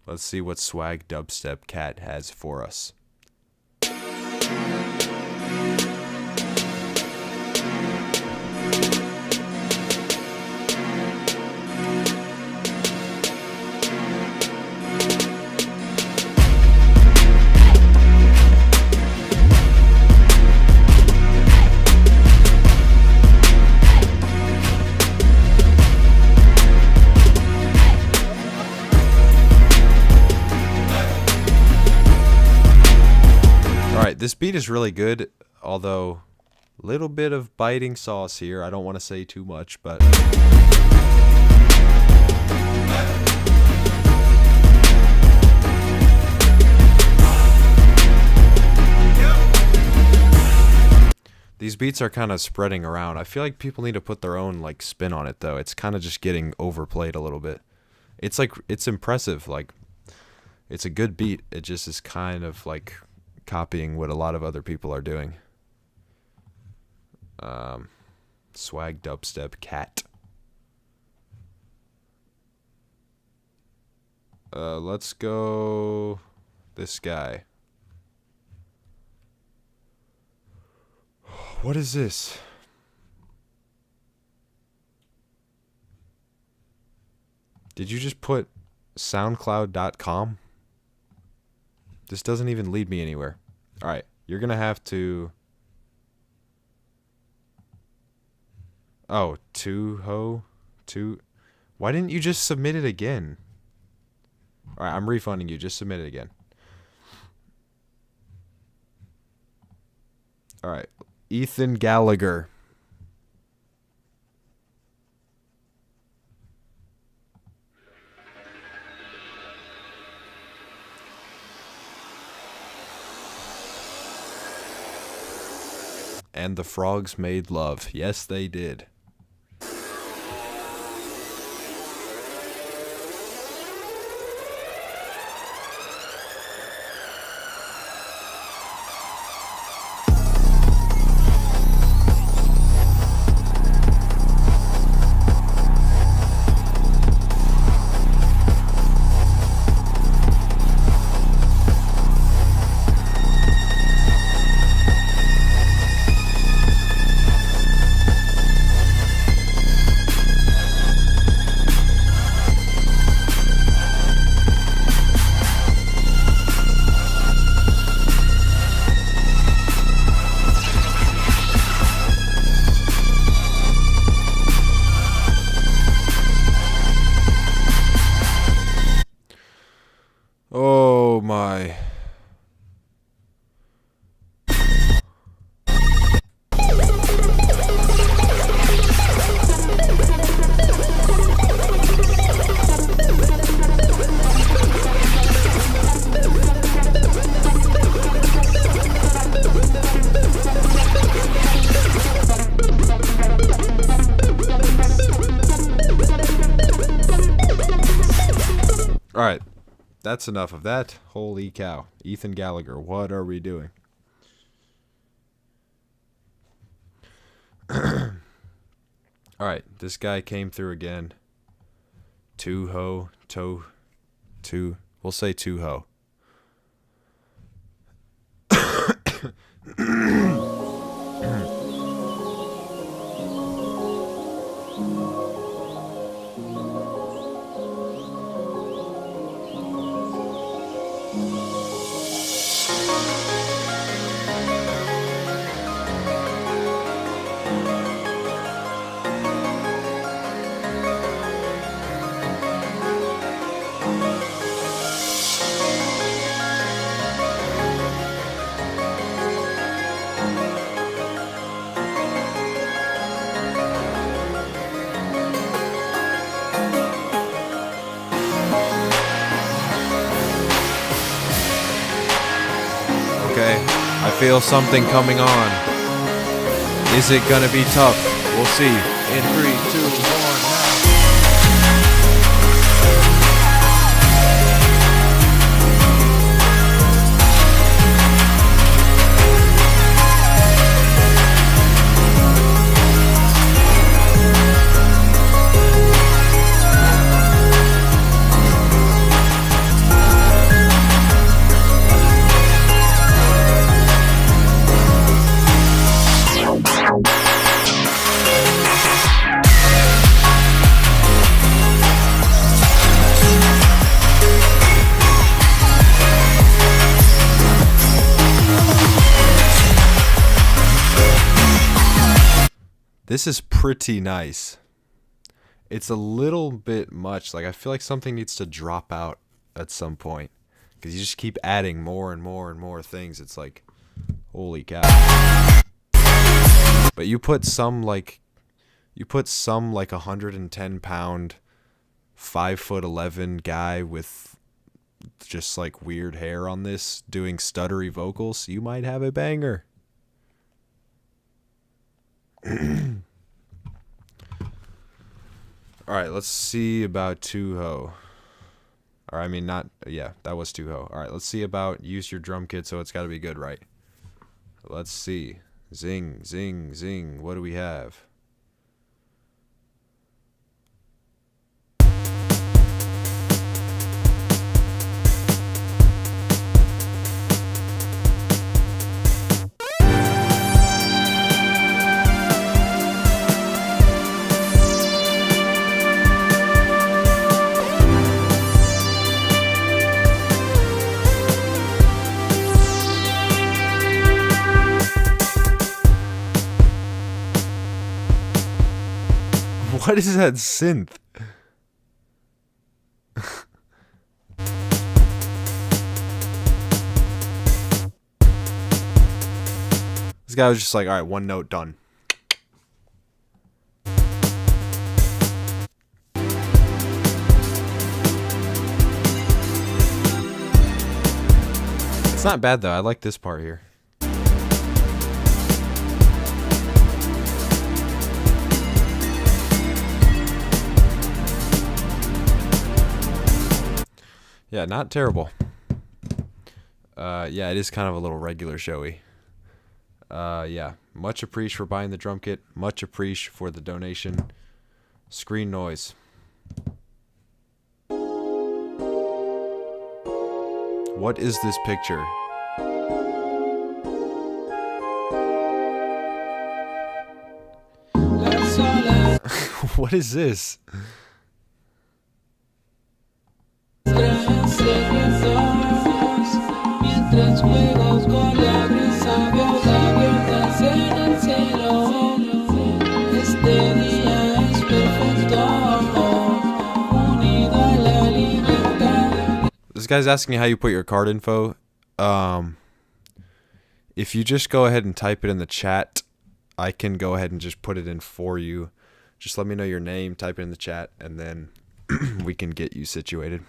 Let's see what swag dubstep cat has for us. This beat is really good, although Little bit of biting sauce here. I don't want to say too much, but these beats are kind of spreading around. I feel like people need to put their own like spin on it though. It's kind of just getting overplayed a little bit. It's like, it's impressive. Like, it's a good beat. It just is kind of like copying what a lot of other people are doing. Swag dubstep cat. Let's go this guy. What is this? Did you just put SoundCloud.com? This doesn't even lead me anywhere. Alright, you're gonna have to... Oh, Why didn't you just submit it again? Alright, I'm refunding you. Just submit it again. Alright, Ethan Gallagher. And the frogs made love. Yes, they did. Oh my. All right. That's enough of that. Holy cow. Ethan Gallagher, what are we doing? Alright, this guy came through again. We'll say Tuho. Okay, I feel something coming on. Is it gonna be tough? We'll see. In 3, 2, 1, now. This is pretty nice. It's a little bit much. Like, I feel like something needs to drop out at some point. Because you just keep adding more and more and more things. It's like, holy cow. But you put some like 110-pound, 5'11" guy with just like weird hair on this doing stuttery vocals, you might have a banger. Alright, let's see about Tuho. Or I mean not, yeah, that was Tuho. Alright, let's see about Use Your Drum Kit, so it's gotta be good, right? Let's see. Zing, zing, zing. What do we have? What is that synth? This guy was just like, alright, one note, done. It's not bad though, I like this part here. Yeah, not terrible. Yeah, it is kind of a little regular showy. Yeah, much appreciate for buying the drum kit. Much appreciate for the donation. Screen noise. What is this picture? What is this? This guy's asking how you put your card info. If you just go ahead and type it in the chat, I can go ahead and just put it in for you. Just let me know your name, type it in the chat, and then we can get you situated.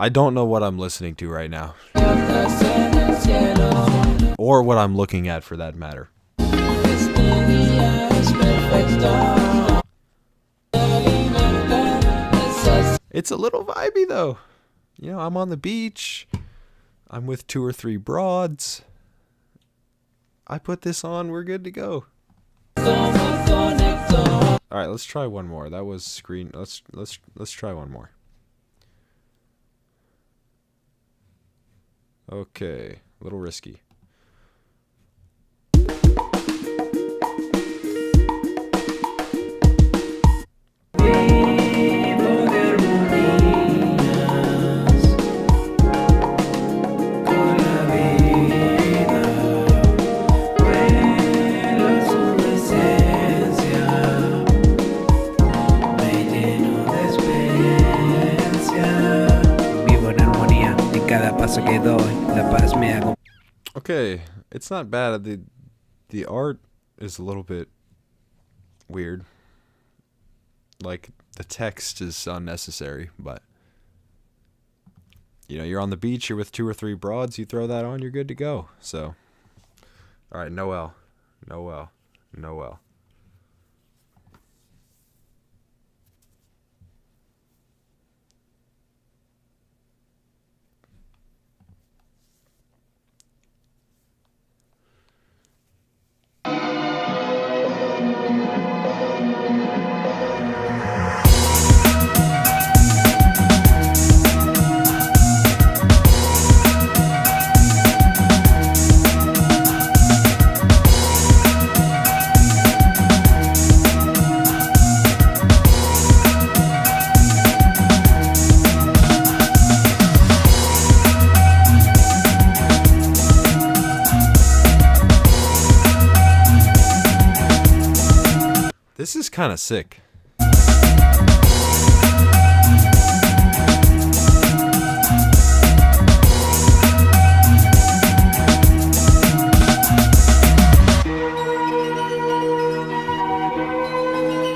I don't know what I'm listening to right now. Or what I'm looking at, for that matter. It's a little vibey though. You know, I'm on the beach. I'm with 2 or 3 broads. I put this on, we're good to go. Alright, let's try one more. That was screen. Let's try one more. Okay, a little risky. Okay, it's not bad. The art is a little bit weird. Like, the text is unnecessary, but you know, you're on the beach, you're with 2 or 3 broads, you throw that on, you're good to go. So, all right, Noel. This is kind of sick.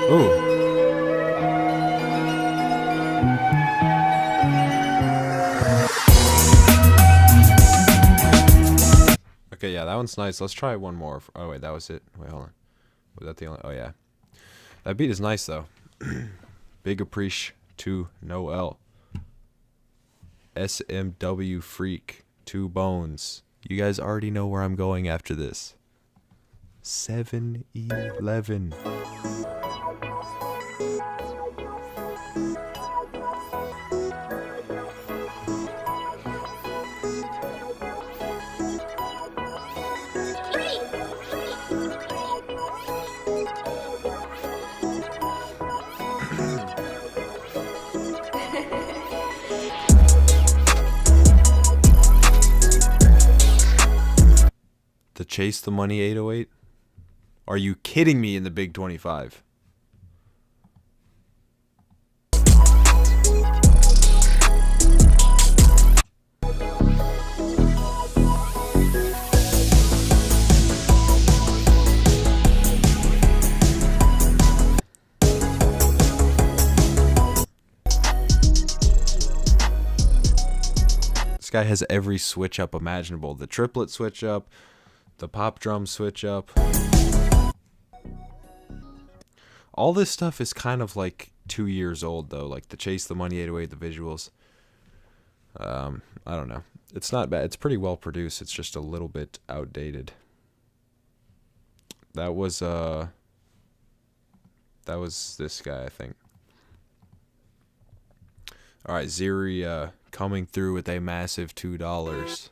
Ooh. Okay, yeah, that one's nice. Let's try one more. Oh, wait, that was it. Wait, hold on. Was that the only... Oh, yeah. That beat is nice, though. Big appreciation to Noel. SMW Freak. 2 Bones. You guys already know where I'm going after this. 7-11. To chase the money 808? Are you kidding me in the Big 25? This guy has every switch up imaginable. The triplet switch up, the pop drum switch up. All this stuff is kind of like 2 years old though, like the Chase the Money 808, the visuals. I don't know. It's not bad. It's pretty well produced. It's just a little bit outdated. That was this guy, I think. All right, Ziri coming through with a massive $2.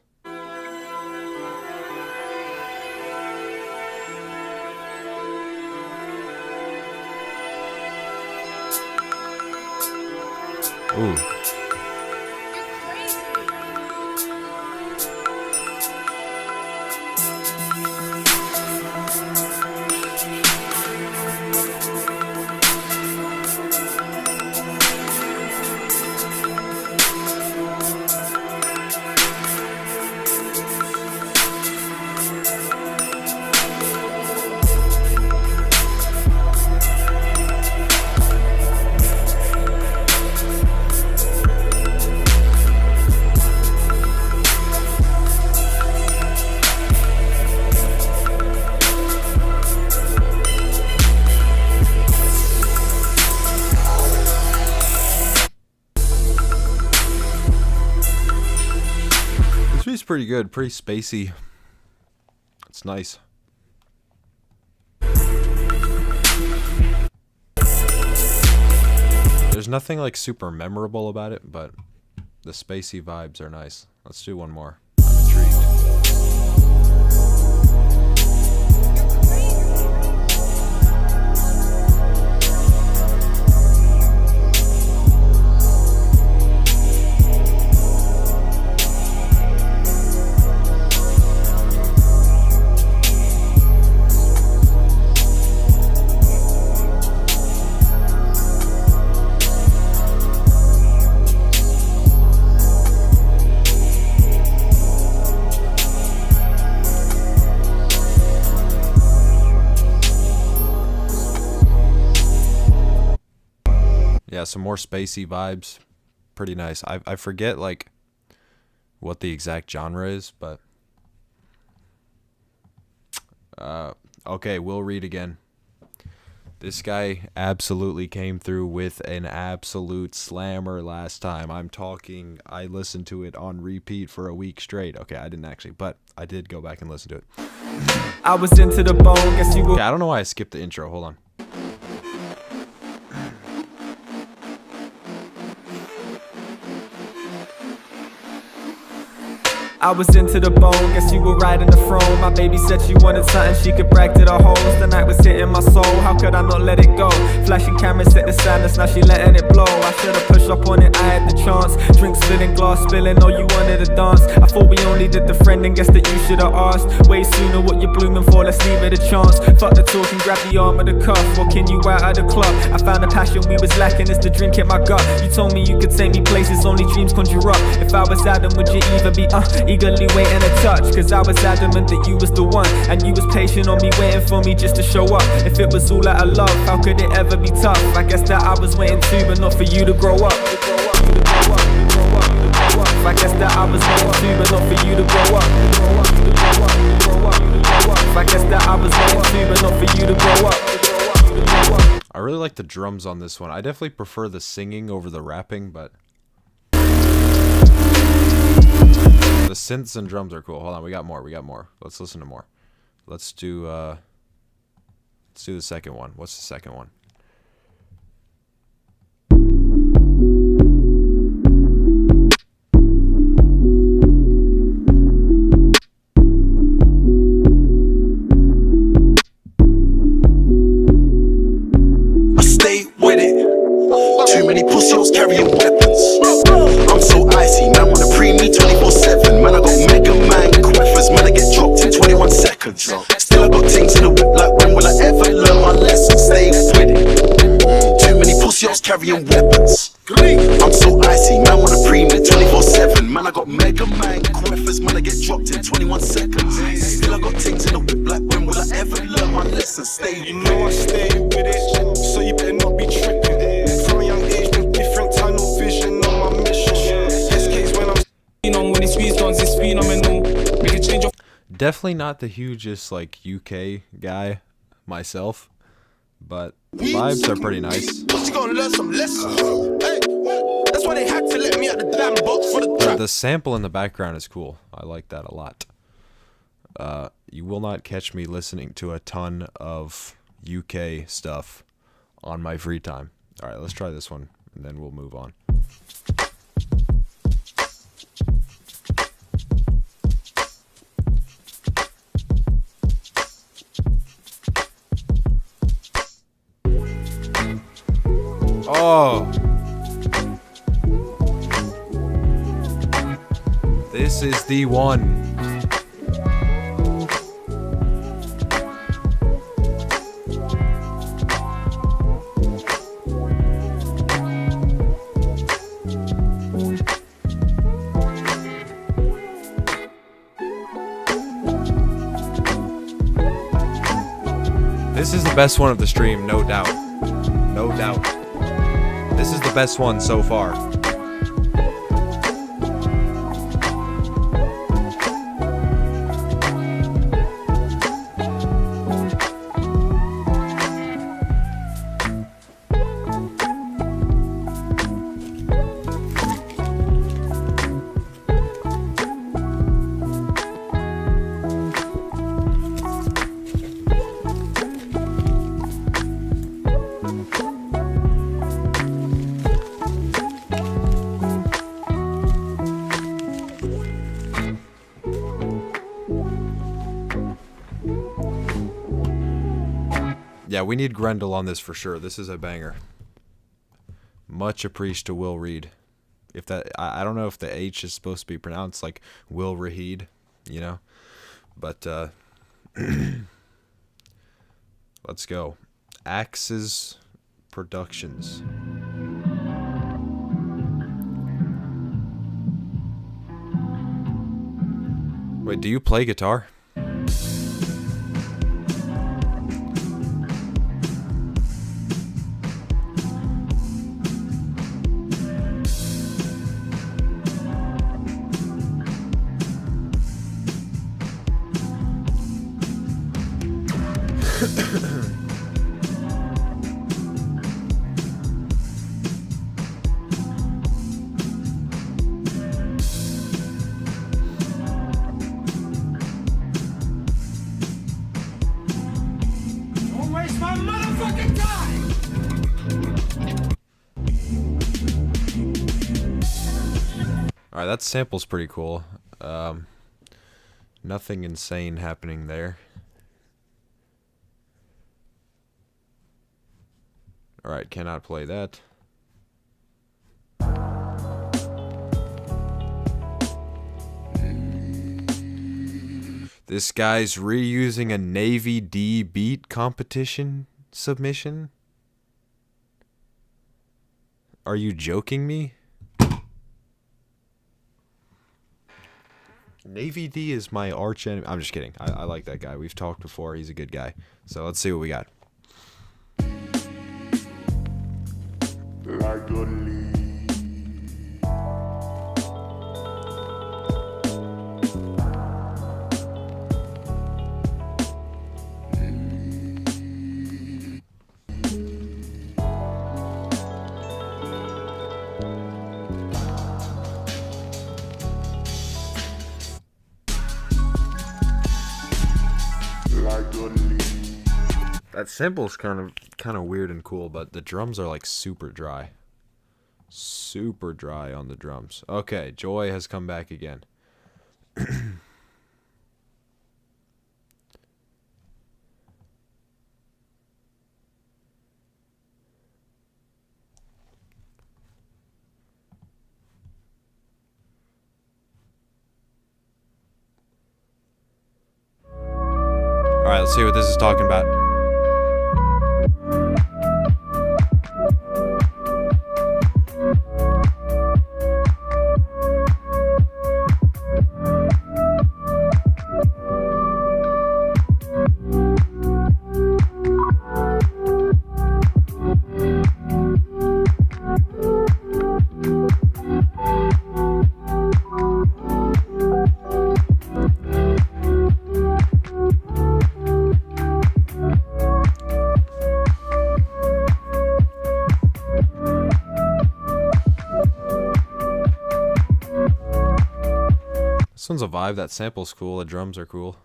Ooh. It's pretty good, pretty spacey. It's nice. There's nothing like super memorable about it, but the spacey vibes are nice. Let's do one more. I'm intrigued. Yeah, some more spacey vibes. Pretty nice. I forget like what the exact genre is, but okay, we'll read again. This guy absolutely came through with an absolute slammer last time. I'm talking, I listened to it on repeat for a week straight. Okay, I didn't actually, but I did go back and listen to it. I was into the bone, guess you will. Okay, I don't know why I skipped the intro. Hold on. I was into the bone, guess you were riding the throne. My baby said she wanted something she could brag to the hoes. The night was hitting my soul, how could I not let it go? Flashing cameras set the sadness, now she letting it blow. I should've pushed up on it, I had the chance. Drink spilling, glass spilling, oh you wanted to dance. I thought we only did the friend and guess that you should've asked. Way sooner what you're blooming for, let's leave it a chance. Fuck the talking, grab the arm of the cuff. Walking you out of the club, I found the passion we was lacking, it's the drink in my gut. You told me you could take me places only dreams conjure up. If I was Adam, would you either be eagerly waiting to touch, cause I was adamant that you was the one, and you was patient on me, waiting for me just to show up. If it was all out of love, how could it ever be tough? I guess that I was waiting too, but not for you to grow up. I guess that I was waiting too, but not for you to grow up. I guess that I was waiting too, but not for you to grow up. I really like the drums on this one. I definitely prefer the singing over the rapping, but the synths and drums are cool. Hold on, we got more. Let's listen to more. Let's do the second one. What's the second one? Too many pussy carrying weapons. I'm so icy, man wanna pre-me 24/7. Man I got Mega Man queffers, man I get dropped in 21 seconds. Still I got things in the whip, like when will I ever learn my lesson? Stay with it. Too many pussy carrying weapons. I'm so icy, man wanna pre-me 24/7. Man I got Mega Man queffers, man I get dropped in 21 seconds. Still I got things in the whip, like when will I ever learn my lesson? Stay with it. You know I stay with it, so you better not be tripping. Definitely not the hugest like UK guy myself, but the vibes are pretty nice. The sample in the background is cool. I like that a lot. You will not catch me listening to a ton of UK stuff on my free time. All right, let's try this one, and then we'll move on. Oh, this is the one. This is the best one of the stream, no doubt. No doubt. This is the best one so far. Yeah, we need Grendel on this for sure. This is a banger. Much appreciated to Will Reed. If that, I don't know if the H is supposed to be pronounced like Will Reed, you know, but let's go. Axes Productions. Wait, do you play guitar? Don't waste my motherfucking time! Alright, that sample's pretty cool. Nothing insane happening there. Alright, cannot play that. This guy's reusing a Navy D beat competition submission? Are you joking me? Navy D is my arch enemy. I'm just kidding. I like that guy. We've talked before. He's a good guy. So let's see what we got. That sample's kind of weird and cool, but the drums are like super dry. Super dry on the drums. Okay, Joy has come back again. Alright, let's see what this is talking about. This one's a vibe. That sample's cool. The drums are cool.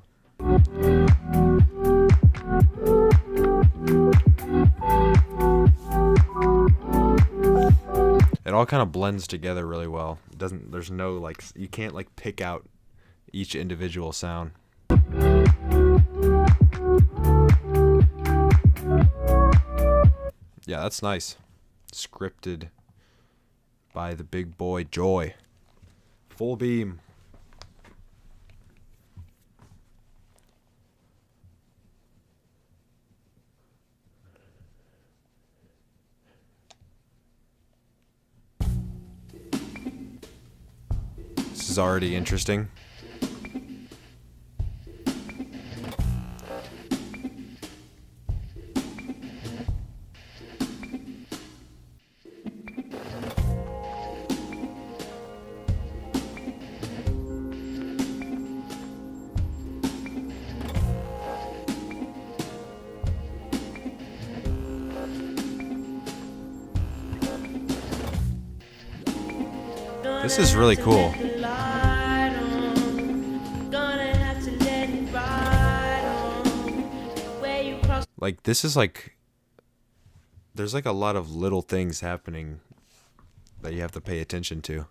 It all kind of blends together really well. It doesn't. There's no like. You can't like pick out each individual sound. Yeah, that's nice. Scripted by the big boy Joy. Full beam. This is already interesting. This is really cool. Like, this is like, there's like a lot of little things happening that you have to pay attention to.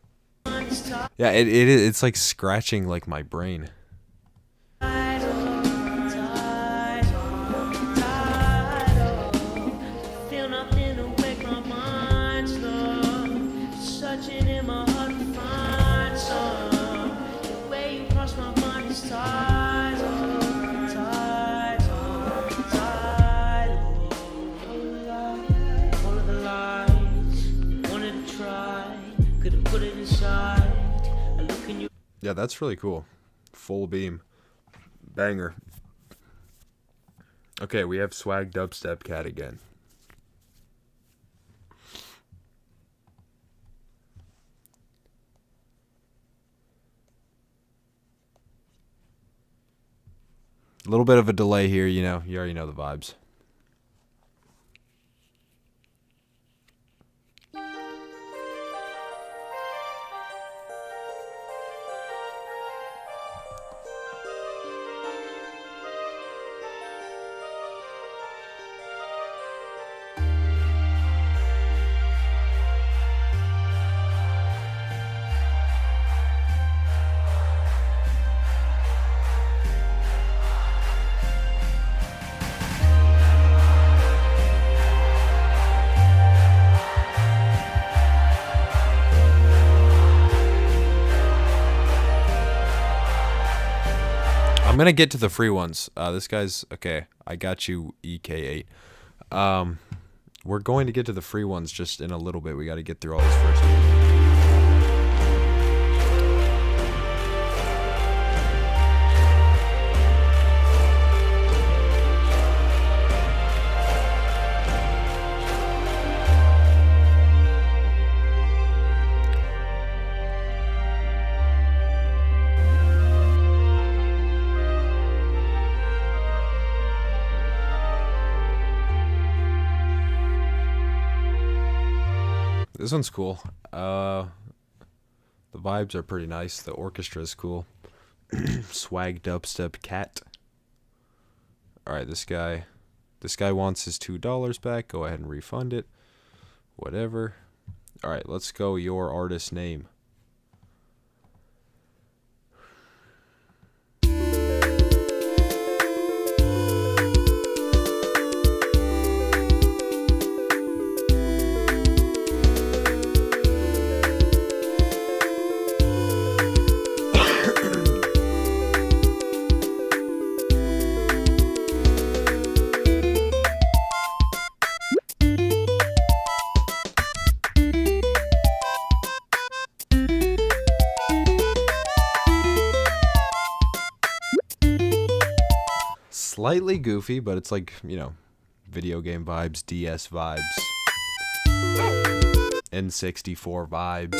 Yeah, it's like scratching like my brain. Yeah, that's really cool. Full beam. Banger. Okay, we have Swag Dubstep Cat again. A little bit of a delay here, you know. You already know the vibes. I'm gonna get to the free ones. This guy's okay. I got you, EK8. We're going to get to the free ones just in a little bit. We got to get through all this first. This one's cool. The vibes are pretty nice. The orchestra is cool. Swag dubstep cat. Alright, this guy wants his $2 back. Go ahead and refund it. Whatever. Alright, let's go your artist name. Slightly goofy, but it's like, you know, video game vibes, DS vibes, N64 vibes.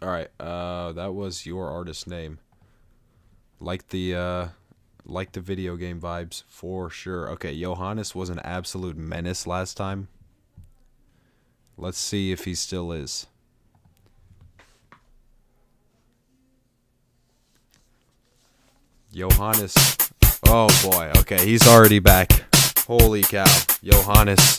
Alright, that was your artist name. Like the video game vibes for sure. Okay, Johannes was an absolute menace last time. Let's see if he still is. Johannes. Oh boy. Okay, he's already back. Holy cow. Johannes.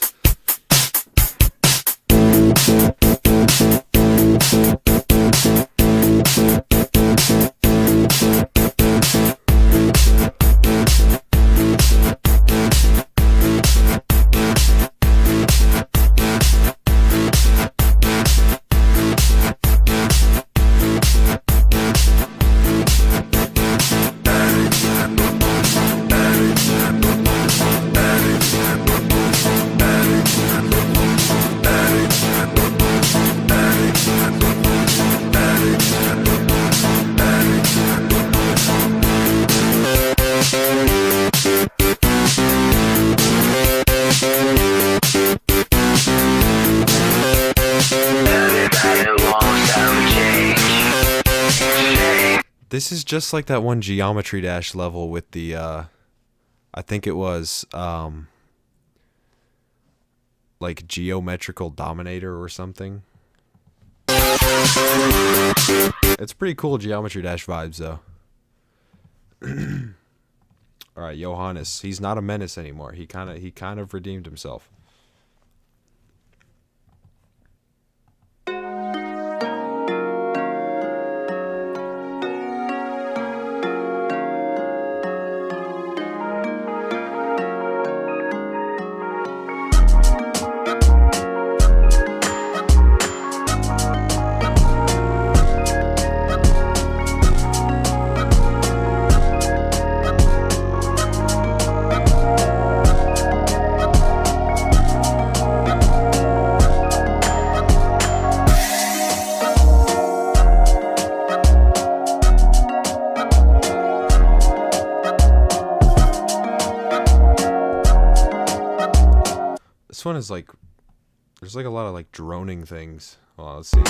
This is just like that one Geometry Dash level with the, I think it was, like Geometrical Dominator or something. It's pretty cool Geometry Dash vibes, though. Alright, Johannes. He's not a menace anymore. He kind of redeemed himself. This one is like, there's like a lot of like droning things. Well, let's see.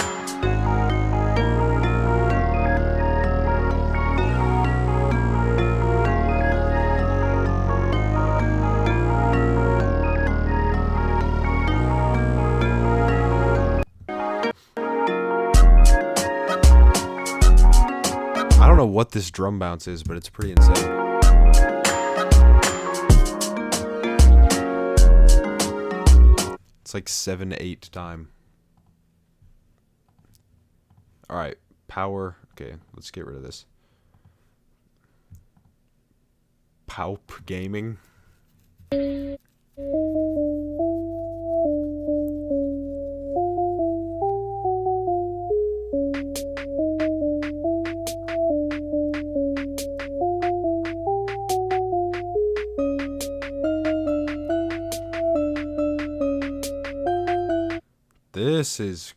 I don't know what this drum bounce is, but it's pretty insane. It's like 7/8 time. Alright, power. Okay, let's get rid of this. Paup Gaming. This is...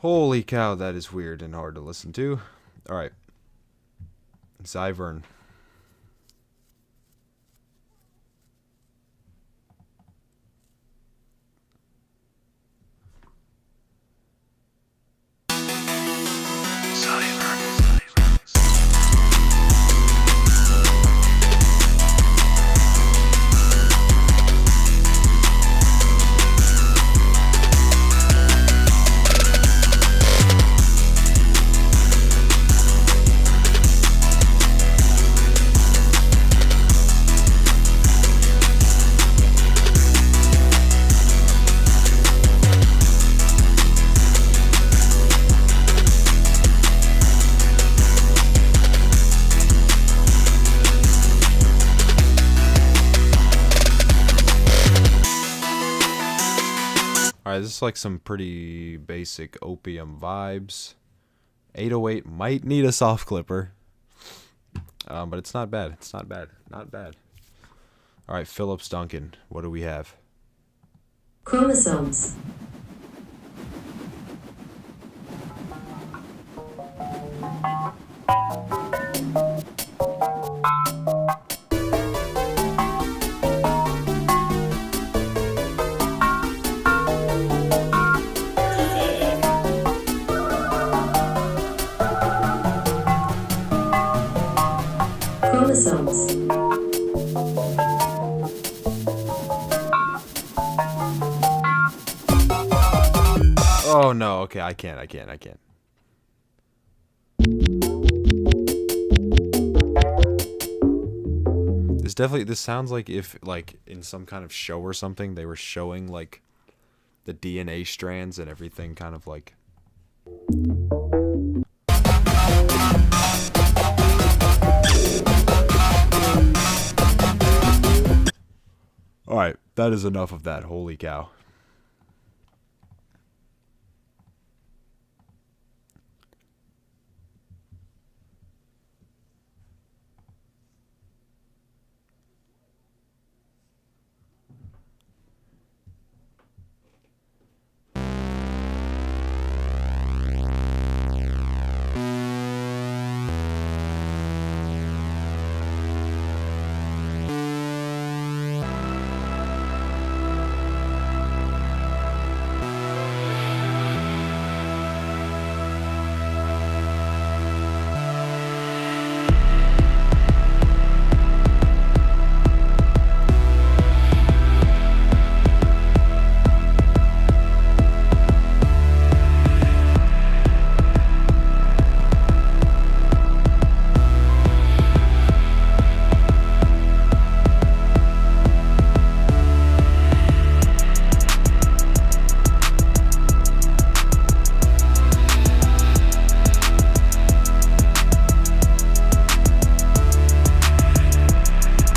Holy cow, that is weird and hard to listen to. Alright. Zyvern. Alright, this is like some pretty basic opium vibes. 808 might need a soft clipper. But it's not bad. It's not bad. Not bad. Alright, Phillips Duncan. What do we have? Chromosomes. Chromosomes. Oh no, okay, I can't. This sounds like if, like, in some kind of show or something, they were showing, like, the DNA strands and everything kind of, like... Alright, that is enough of that. Holy cow.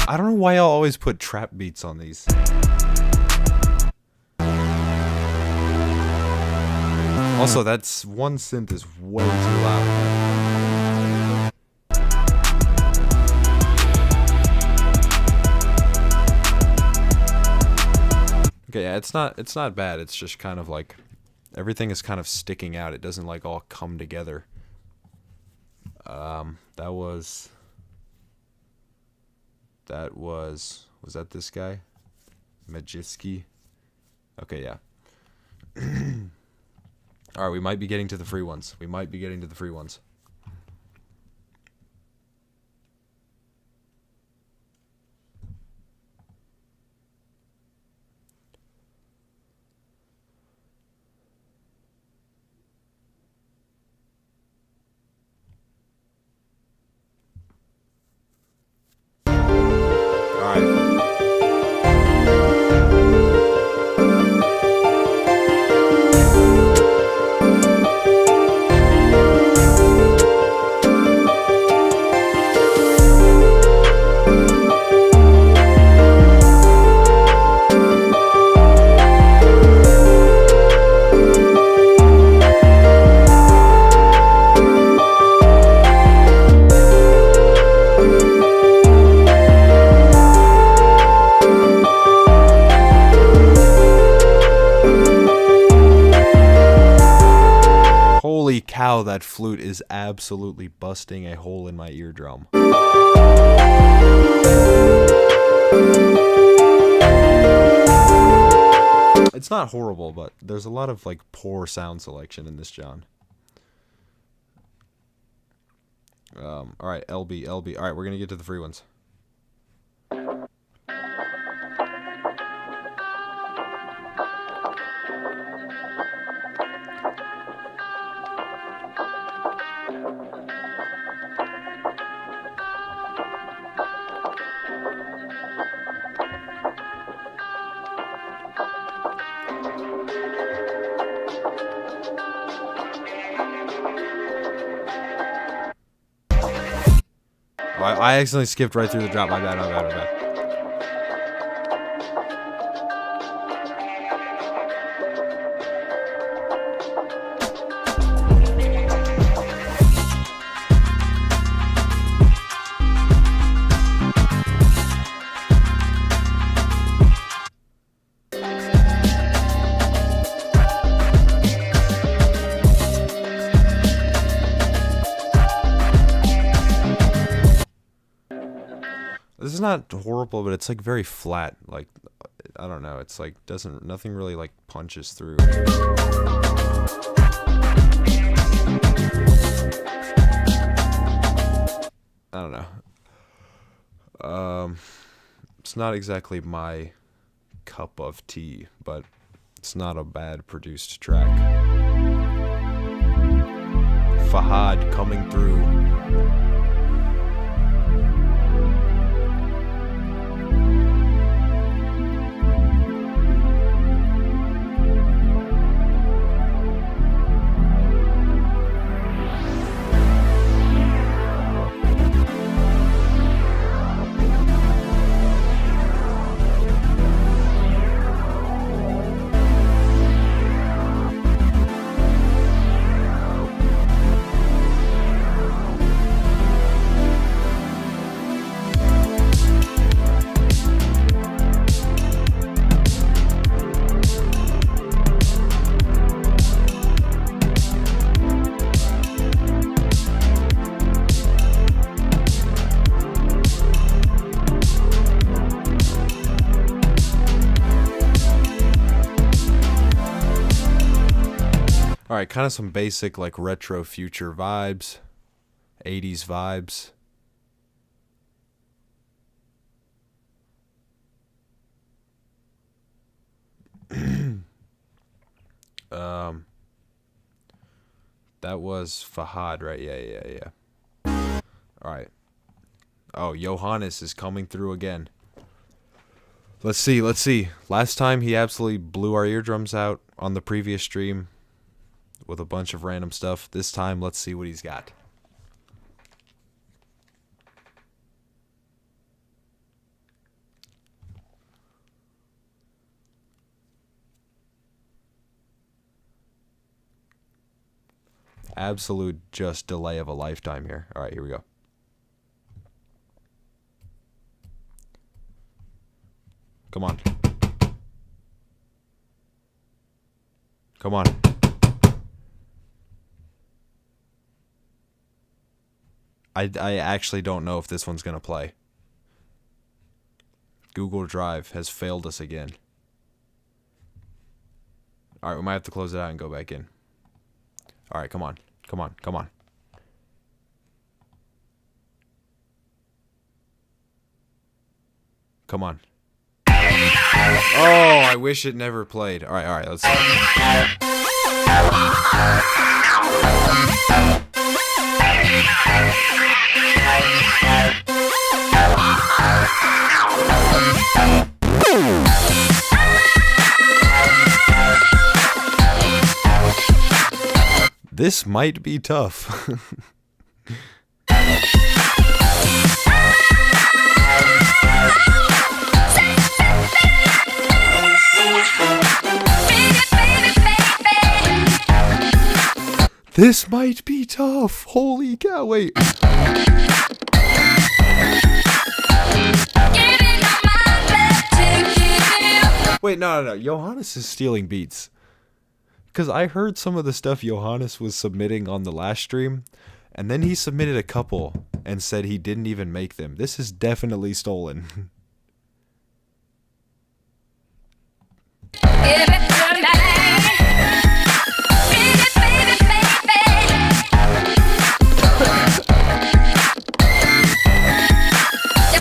I don't know why y'all always put trap beats on these. Also, that's one synth is way too loud. Okay, yeah, it's not bad. It's just kind of like everything is kind of sticking out. It doesn't like all come together. Was that this guy? Majiski? Okay, yeah. Alright, we might be getting to the free ones. cow, that flute is absolutely busting a hole in my eardrum. It's not horrible, but there's a lot of like poor sound selection in this John. Alright, LB. Alright, we're gonna get to the free ones. I accidentally skipped right through the drop. My bad. This is not horrible, but it's like very flat. Like, I don't know. It's like nothing really like punches through. I don't know. It's not exactly my cup of tea, but it's not a bad produced track. Fahad coming through. Alright, kind of some basic, like, retro future vibes. 80s vibes. That was Fahad, right? Yeah. Alright. Oh, Johannes is coming through again. Let's see. Last time he absolutely blew our eardrums out on the previous stream with a bunch of random stuff. This time, let's see what he's got. Absolute just delay of a lifetime here. Alright, here we go. Come on. Come on. I actually don't know if this one's going to play. Google Drive has failed us again. Alright, we might have to close it out and go back in. Alright, come on. Come on. Come on. Oh, I wish it never played. Alright, let's see. This might be tough. This might be tough. Holy cow, wait. Wait, no. Johannes is stealing beats. Because I heard some of the stuff Johannes was submitting on the last stream, and then he submitted a couple and said he didn't even make them. This is definitely stolen.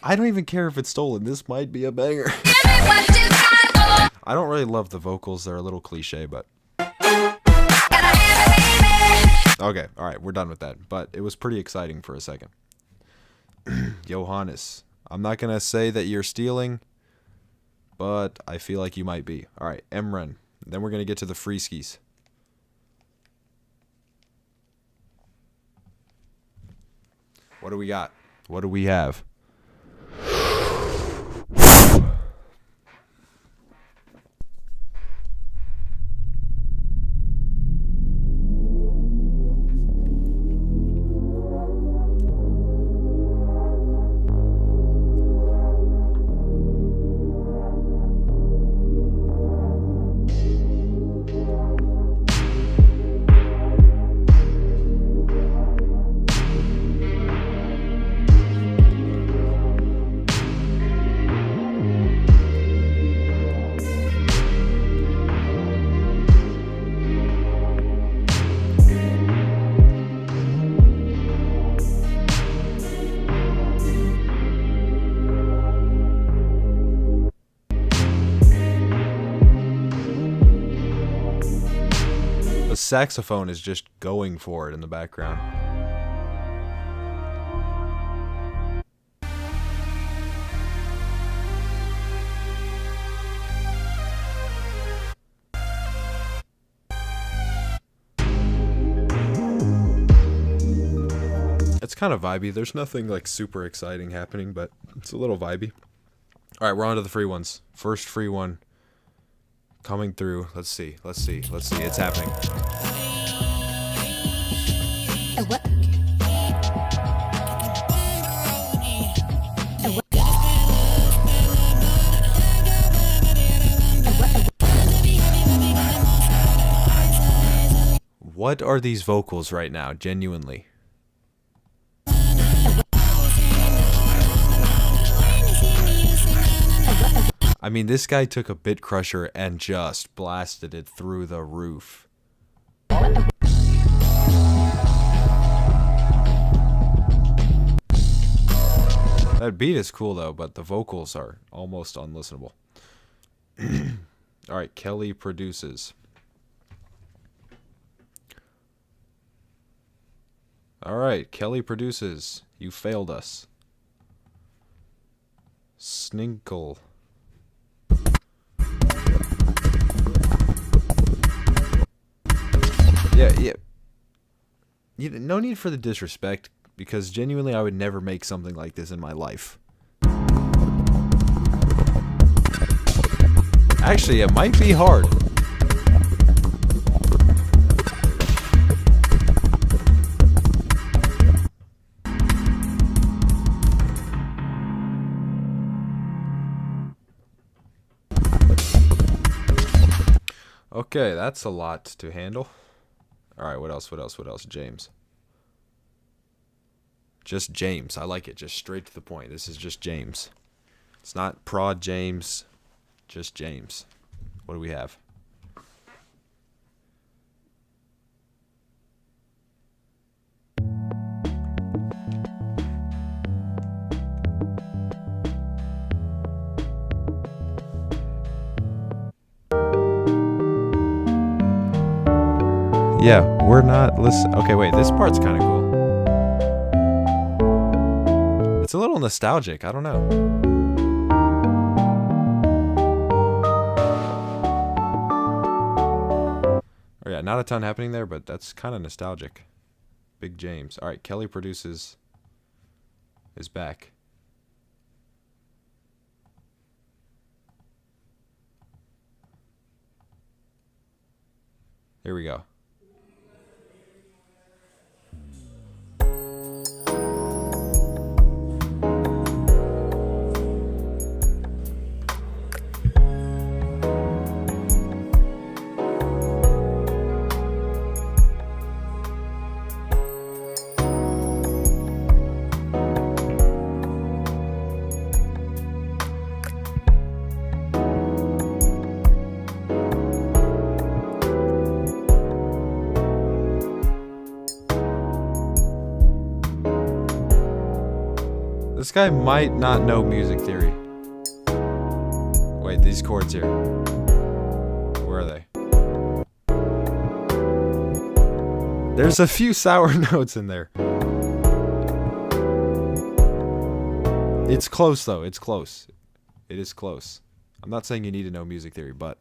I don't even care if it's stolen. This might be a banger. I don't really love the vocals. They're a little cliche, but... Okay, alright, we're done with that. But it was pretty exciting for a second. Johannes. I'm not going to say that you're stealing, but I feel like you might be. Alright, Emran. Then we're going to get to the Freeskies. What do we got? What do we have? The saxophone is just going for it in the background. It's kind of vibey. There's nothing like super exciting happening, but it's a little vibey. All right, we're on to the free ones. First free one coming through. Let's see. It's happening. What are these vocals right now, genuinely? I mean, this guy took a bit crusher and just blasted it through the roof. That beat is cool though, but the vocals are almost unlistenable. Alright, Kelly produces. Alright, Kelly produces. You failed us. Sninkle. Yeah. No need for the disrespect, because genuinely I would never make something like this in my life. Actually, it might be hard. Okay, that's a lot to handle. Alright, what else? James. Just James. I like it. Just straight to the point. This is just James. It's not prod James. Just James. What do we have? Yeah, we're not listening. Okay, wait, this part's kind of cool. It's a little nostalgic, I don't know. Oh yeah, not a ton happening there, but that's kind of nostalgic. Big James. Alright, Kelly produces is back. Here we go. This guy might not know music theory. Wait, these chords here. Where are they? There's a few sour notes in there. It's close though, it's close. It is close. I'm not saying you need to know music theory, but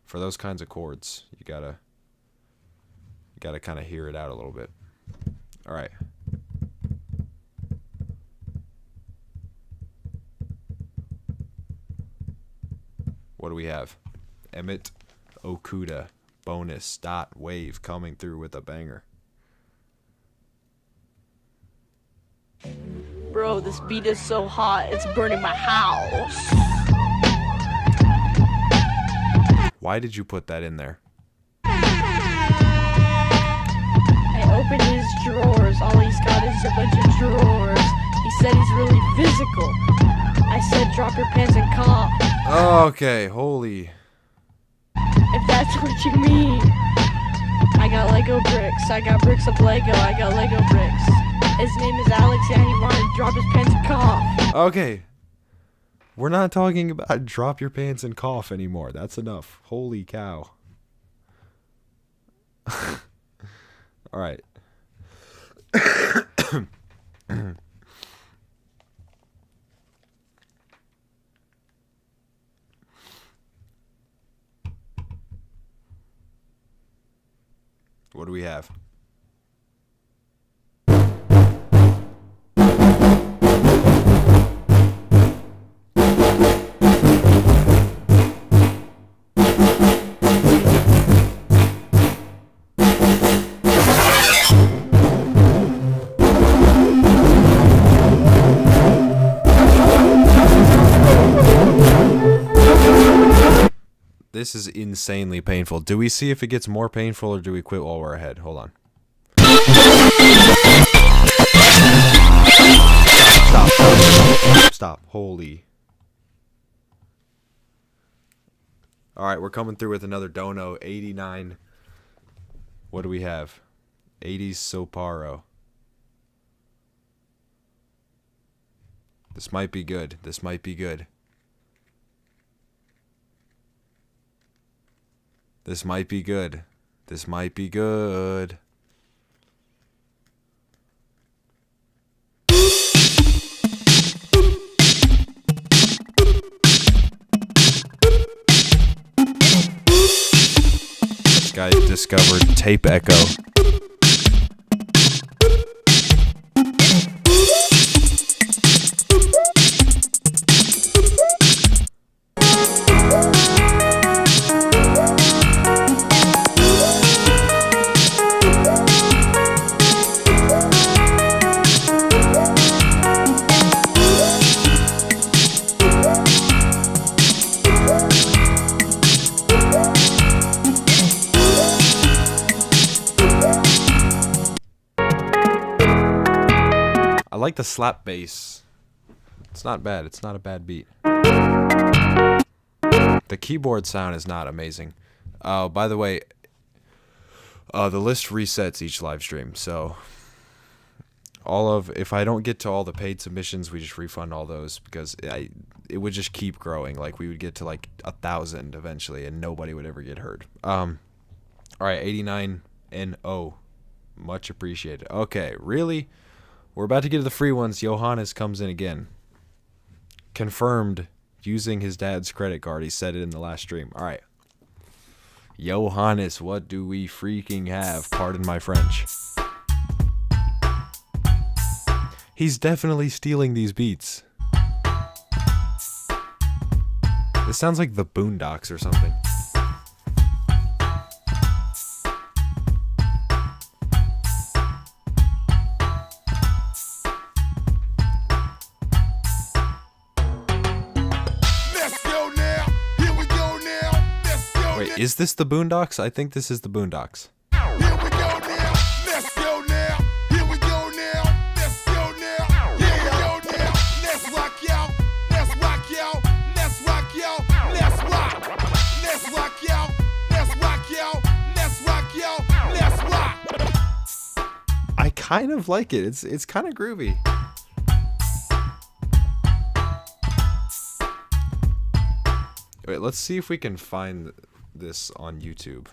for those kinds of chords, you gotta kind of hear it out a little bit. All right. What do we have? Emmett Okuda, bonus, dot, wave, coming through with a banger. Bro, this beat is so hot, it's burning my house. Why did you put that in there? I opened his drawers, all he's got is a bunch of drawers. He said he's really physical. I said drop your pants and cough. Okay, holy. If that's what you mean. I got Lego bricks, I got bricks of Lego, I got Lego bricks. His name is Alex, yeah, he wanted to drop his pants and cough. Okay. We're not talking about drop your pants and cough anymore. That's enough. Holy cow. All right. What do we have? This is insanely painful. Do we see if it gets more painful or do we quit while we're ahead? Hold on. Stop. Holy. Alright, we're coming through with another Dono. 89. What do we have? 80s Soparo. This might be good. This might be good. This might be good. This might be good. This guy discovered tape echo. I like the slap bass. It's not bad. It's not a bad beat. The keyboard sound is not amazing. By the way, the list resets each live stream. So if I don't get to all the paid submissions, we just refund all those because it would just keep growing. Like we would get to like 1,000 eventually, and nobody would ever get heard. All right, 89 NO, much appreciated. Okay, really. We're about to get to the free ones. Johannes comes in again. Confirmed using his dad's credit card. He said it in the last stream. All right. Johannes, what do we freaking have? Pardon my French. He's definitely stealing these beats. This sounds like the Boondocks or something. Is this the Boondocks? I think this is the Boondocks. Here we go now. Let's go now. Here we go now. Let's go now. Here we go now. Let's rock y'all. Let's rock y'all. Let's rock y'all. Let's rock. Let's rock y'all. Let's rock y'all. Let's rock y'all. Let's rock. I kind of like it. It's kind of groovy. Wait, let's see if we can find this on YouTube.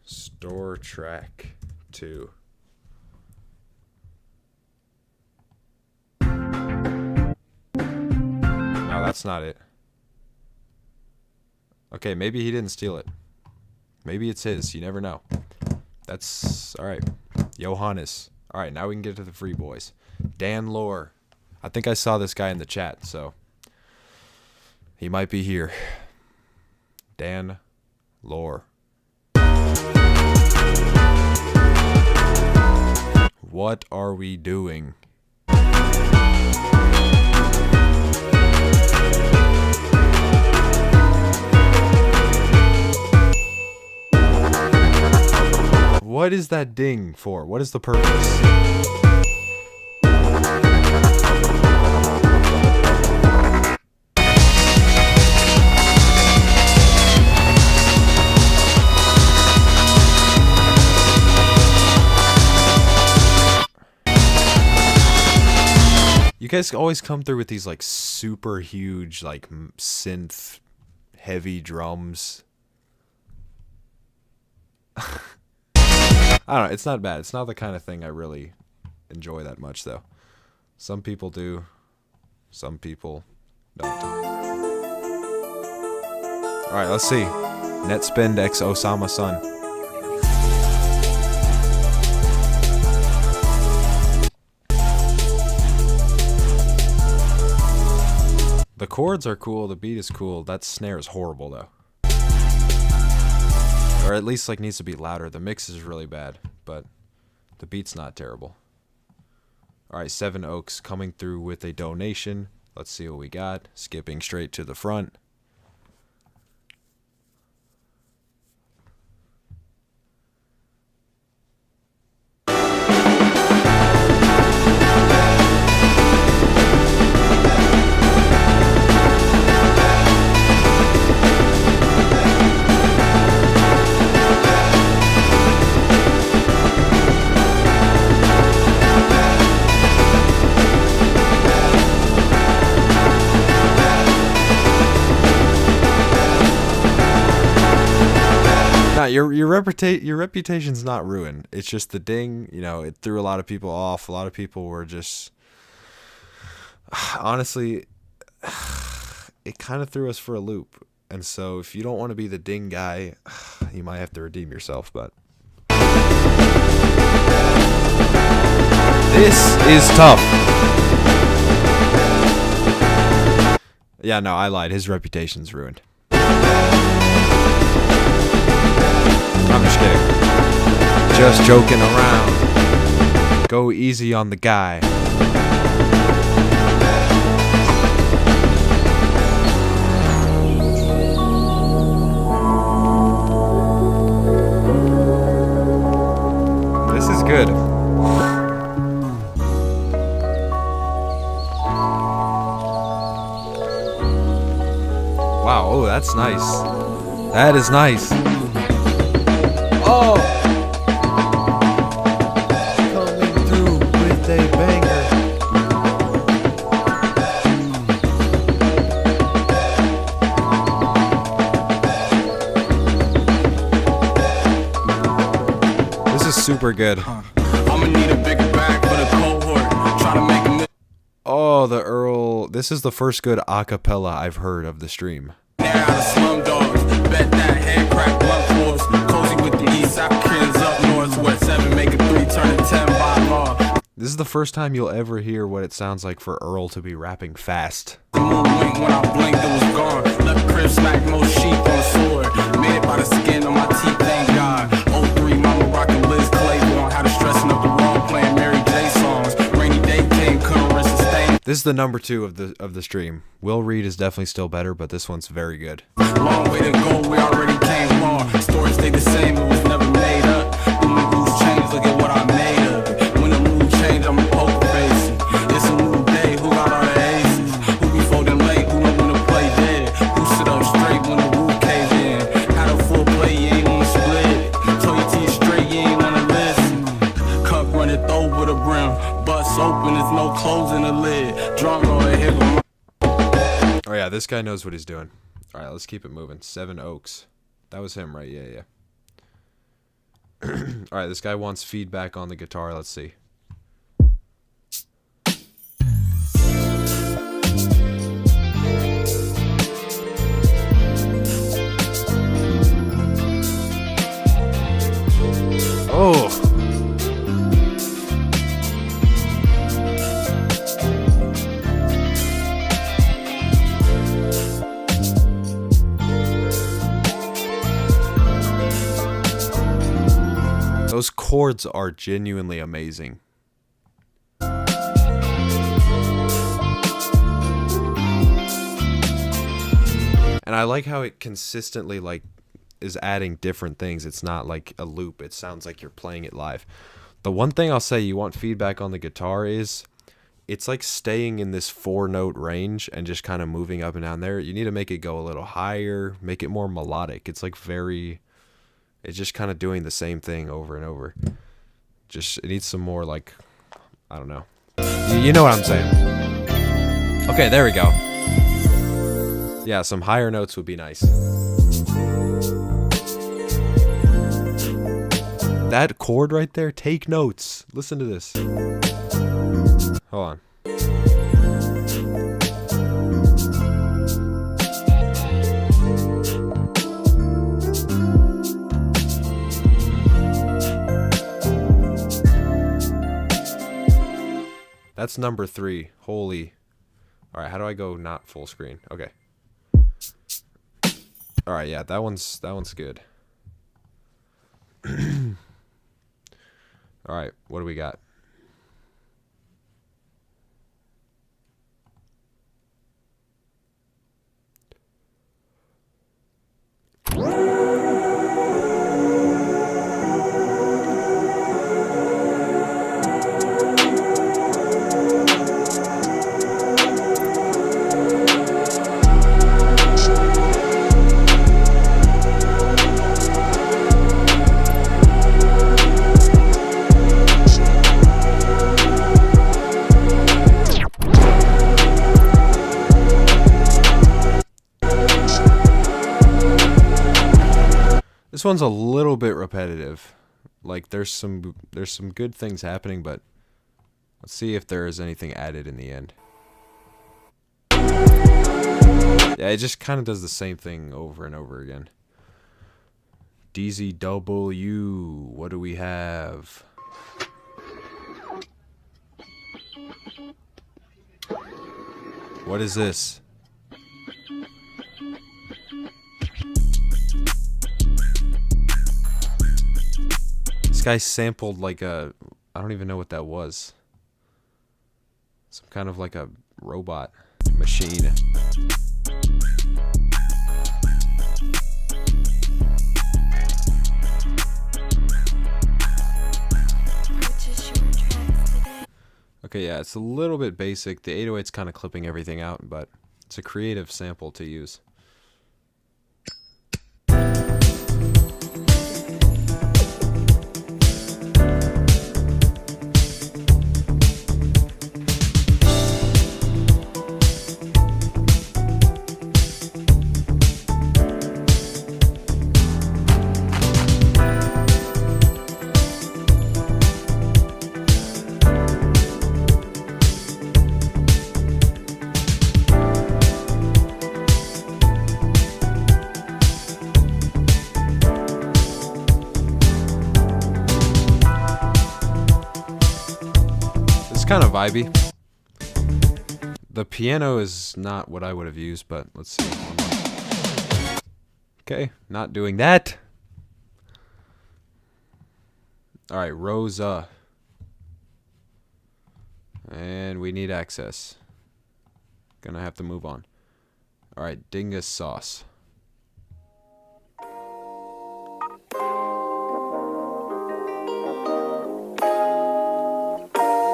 Store Track 2. No, that's not it. Okay, maybe he didn't steal it. Maybe it's his. You never know. That's alright. Johannes. Alright, now we can get to the free boys. Dan Lore. I think I saw this guy in the chat, so he might be here. Dan Lore. What are we doing? What is that ding for? What is the purpose? You guys always come through with these like super huge like synth heavy drums. I don't know, it's not bad. It's not the kind of thing I really enjoy that much though. Some people do. Some people don't. Alright, let's see. Netspend X Osama Sun. The chords are cool, the beat is cool. That snare is horrible though. Or at least like needs to be louder. The mix is really bad, but the beat's not terrible. Alright, Seven Oaks coming through with a donation. Let's see what we got. Skipping straight to the front. Your reputation's not ruined. It's just the ding, you know, it threw a lot of people off. A lot of people were just honestly it kind of threw us for a loop. And so if you don't want to be the ding guy, you might have to redeem yourself, but this is tough. Yeah, no, I lied. His reputation's ruined. I'm just kidding. Just joking around. Go easy on the guy. This is good. Wow, oh, that's nice. That is nice. Oh! Coming through with a banger. This is super good. I'ma need a bigger bag for the cohort. Try to make a Oh, the Earl. This is the first good acapella I've heard of the stream. out of slum dogs. Bet that hand crack blunt force. Cozy with the East Africans up north. West 7 make a 3 turn to 10 by law. This is the first time you'll ever hear what it sounds like for Earl to be rapping fast. The moon wink when I blinked, it was gone. Left crib smack most sheep on the sword. Made it by the skin on my teeth, thank God. 03 mama rockin' Liz Claiborne. Had her stressing up the wall playing Mary J songs. Rainy day came, couldn't risk sustain. This is the number 2 of the stream. Will Reed is definitely still better, but this one's very good. Long way to go, we already came far. Story stayed the same, it was never made up. When the rules change, look at what I made of it. When the mood change, I'm a poker face. It's a new day, who got all the aces? Who be folding late, who know when to play dead? Who sit up straight when the roof cave in? Had a full play, you ain't wanna split it. Told you to you straight, you ain't wanna listen. Cup runneth over the brim. Bust open, there's no closing the lid. Drum roll, here go my Oh yeah, yeah, this guy knows what he's doing. All right, let's keep it moving. 7 Oaks. That was him, right? Yeah. All right, this guy wants feedback on the guitar. Let's see. Oh. Those chords are genuinely amazing. And I like how it consistently like is adding different things. It's not like a loop. It sounds like you're playing it live. The one thing I'll say you want feedback on the guitar is it's like staying in this 4-note range and just kind of moving up and down there. You need to make it go a little higher, make it more melodic. It's like it's just kind of doing the same thing over and over. Just, it needs some more, like, I don't know. You know what I'm saying. Okay, there we go. Yeah, some higher notes would be nice. That chord right there, take notes. Listen to this. Hold on. That's number 3. Holy. All right, how do I go not full screen? Okay. All right, yeah, that one's good. All right, what do we got? This one's a little bit repetitive. Like there's some good things happening, but let's see if there is anything added in the end. Yeah, it just kind of does the same thing over and over again. DZW, what do we have? What is this? This guy sampled like I don't even know what that was. Some kind of like a robot machine. Okay, yeah, it's a little bit basic. The 808's kind of clipping everything out, but it's a creative sample to use. Kind of vibey. The piano is not what I would have used, but let's see. Okay, not doing that. All right, Rosa. And we need access. Gonna have to move on. All right, Dingus Sauce.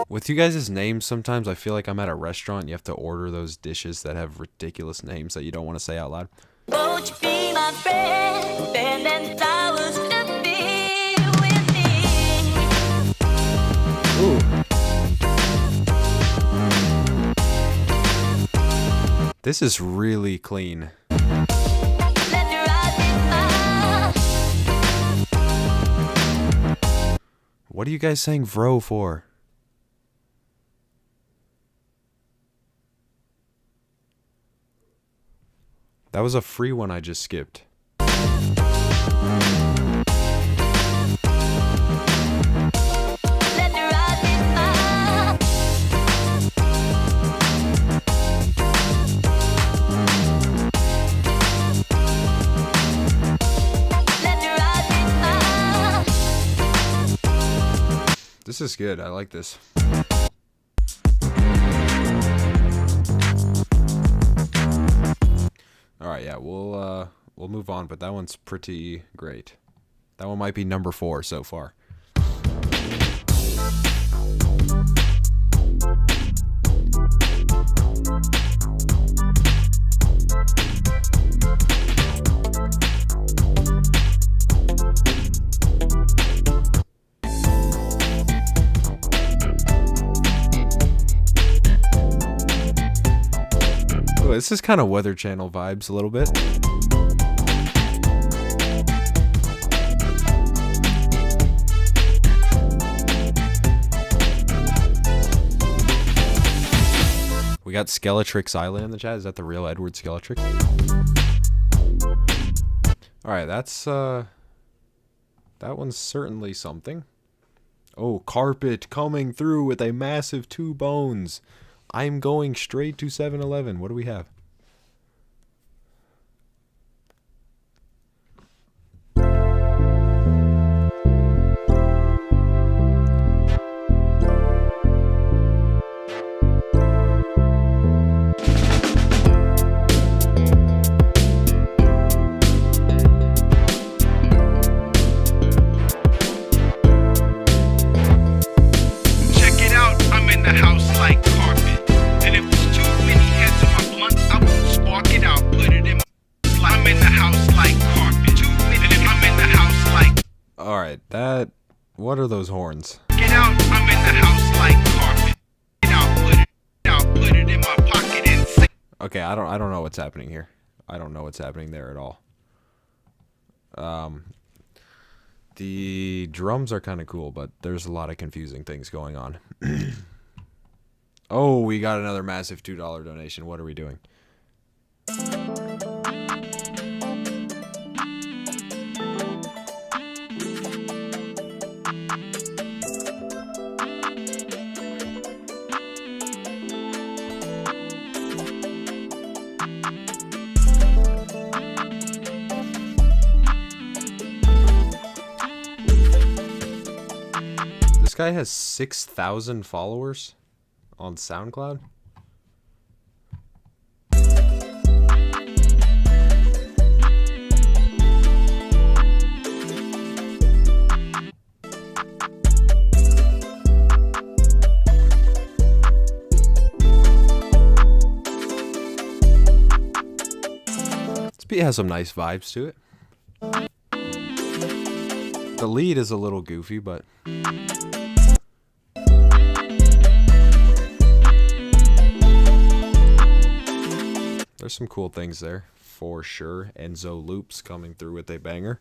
With you guys' names, sometimes I feel like I'm at a restaurant. You have to order those dishes that have ridiculous names that you don't want to say out loud. Won't you be my friend? Bend flowers to be with me. Ooh. This is really clean. What are you guys saying Vro for? That was a free one I just skipped. This is good. I like this. All right, yeah, we'll move on, but that one's pretty great. That one might be number 4 so far. This is kind of Weather Channel vibes a little bit. We got Skeletrix Island in the chat. Is that the real Edward Skeletrix? Alright, that's that one's certainly something. Oh, Carpet coming through with a massive 2 bones. I'm going straight to 7-Eleven. What do we have? What are those horns? Get out, I'm in the house like carpet. Get out, put it in my pocket and say. Okay, I don't know what's happening here. I don't know what's happening there at all. The drums are kind of cool, but there's a lot of confusing things going on. Oh, we got another massive $2 donation. What are we doing? This guy has 6,000 followers on SoundCloud. This beat has some nice vibes to it. The lead is a little goofy, but there's some cool things there, for sure. Enzo Loops coming through with a banger.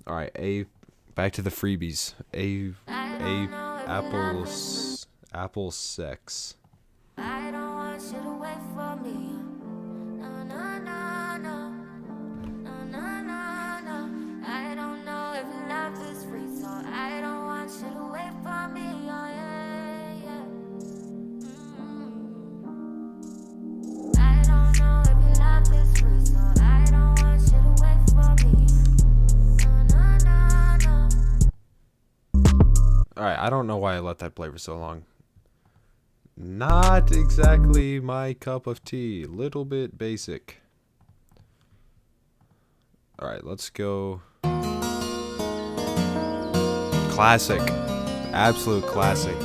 All right, back to the freebies. Apple Sex. I don't want you to wait for me. No, no, no, no. No, no, no, no. I don't know if love is free, so I don't want you to wait for me. Oh, yeah, yeah. I don't know if love is free, so I don't want you to wait for me. No, no, no, no. Alright, I don't know why I let that play for so long. Not exactly my cup of tea. Little bit basic. Alright, let's go. Classic. Absolute classic.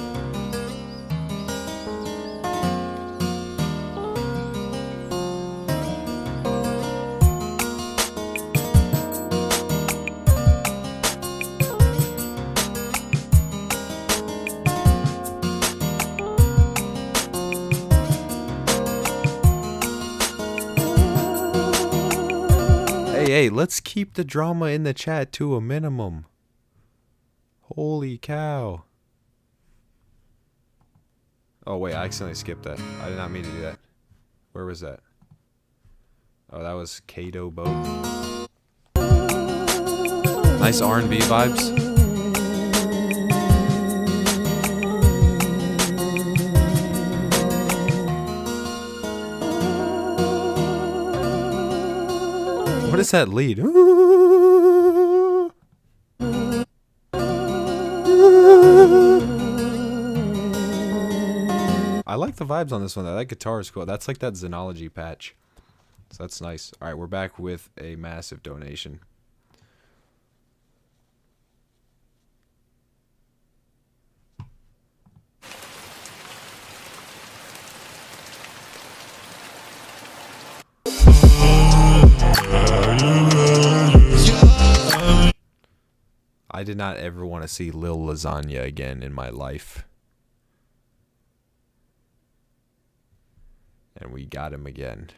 hey, let's keep the drama in the chat to a minimum. Holy cow. Oh, wait, I accidentally skipped that. I did not mean to do that. Where was that? Oh, that was Kato Boat. Nice R&B vibes. What is that lead? I like the vibes on this one. That guitar is cool. That's like that Xenology patch. So that's nice. Alright, we're back with a massive donation. I did not ever want to see Lil Lasagna again in my life. And we got him again.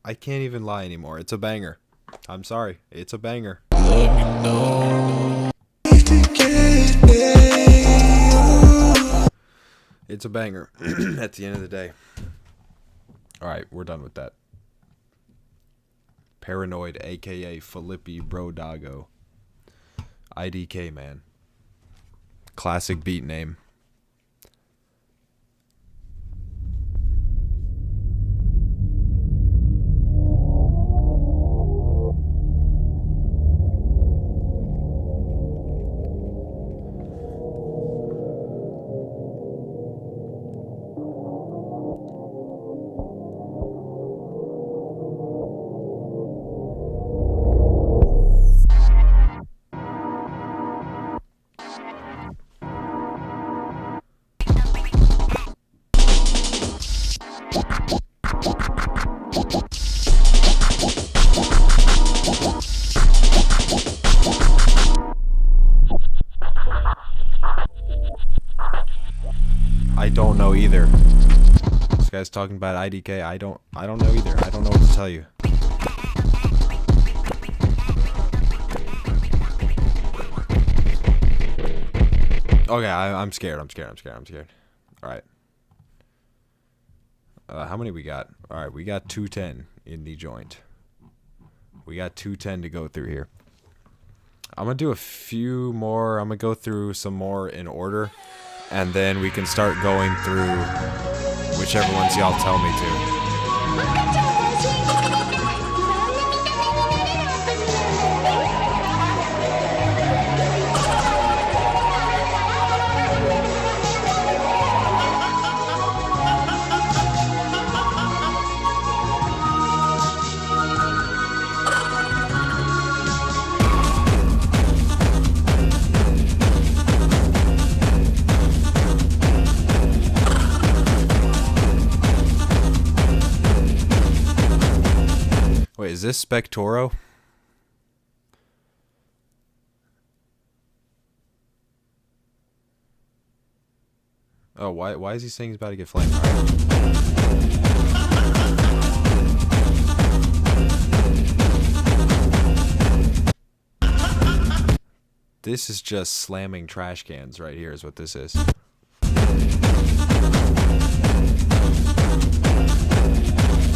I can't even lie anymore. It's a banger. I'm sorry. It's a banger. It's a banger at the end of the day. Alright, we're done with that. Paranoid, aka Filippi Brodago. IDK, man. Classic beat name. I don't know either. This guy's talking about IDK. I don't know either. I don't know what to tell you. Okay, I'm scared. I'm scared. Alright. How many we got? Alright, we got 210 in the joint. We got 210 to go through here. I'm going to do a few more. I'm going to go through some more in order. And then we can start going through whichever ones y'all tell me to. Wait, is this Spectoro? Oh, why is he saying he's about to get flamed? This is just slamming trash cans right here is what this is.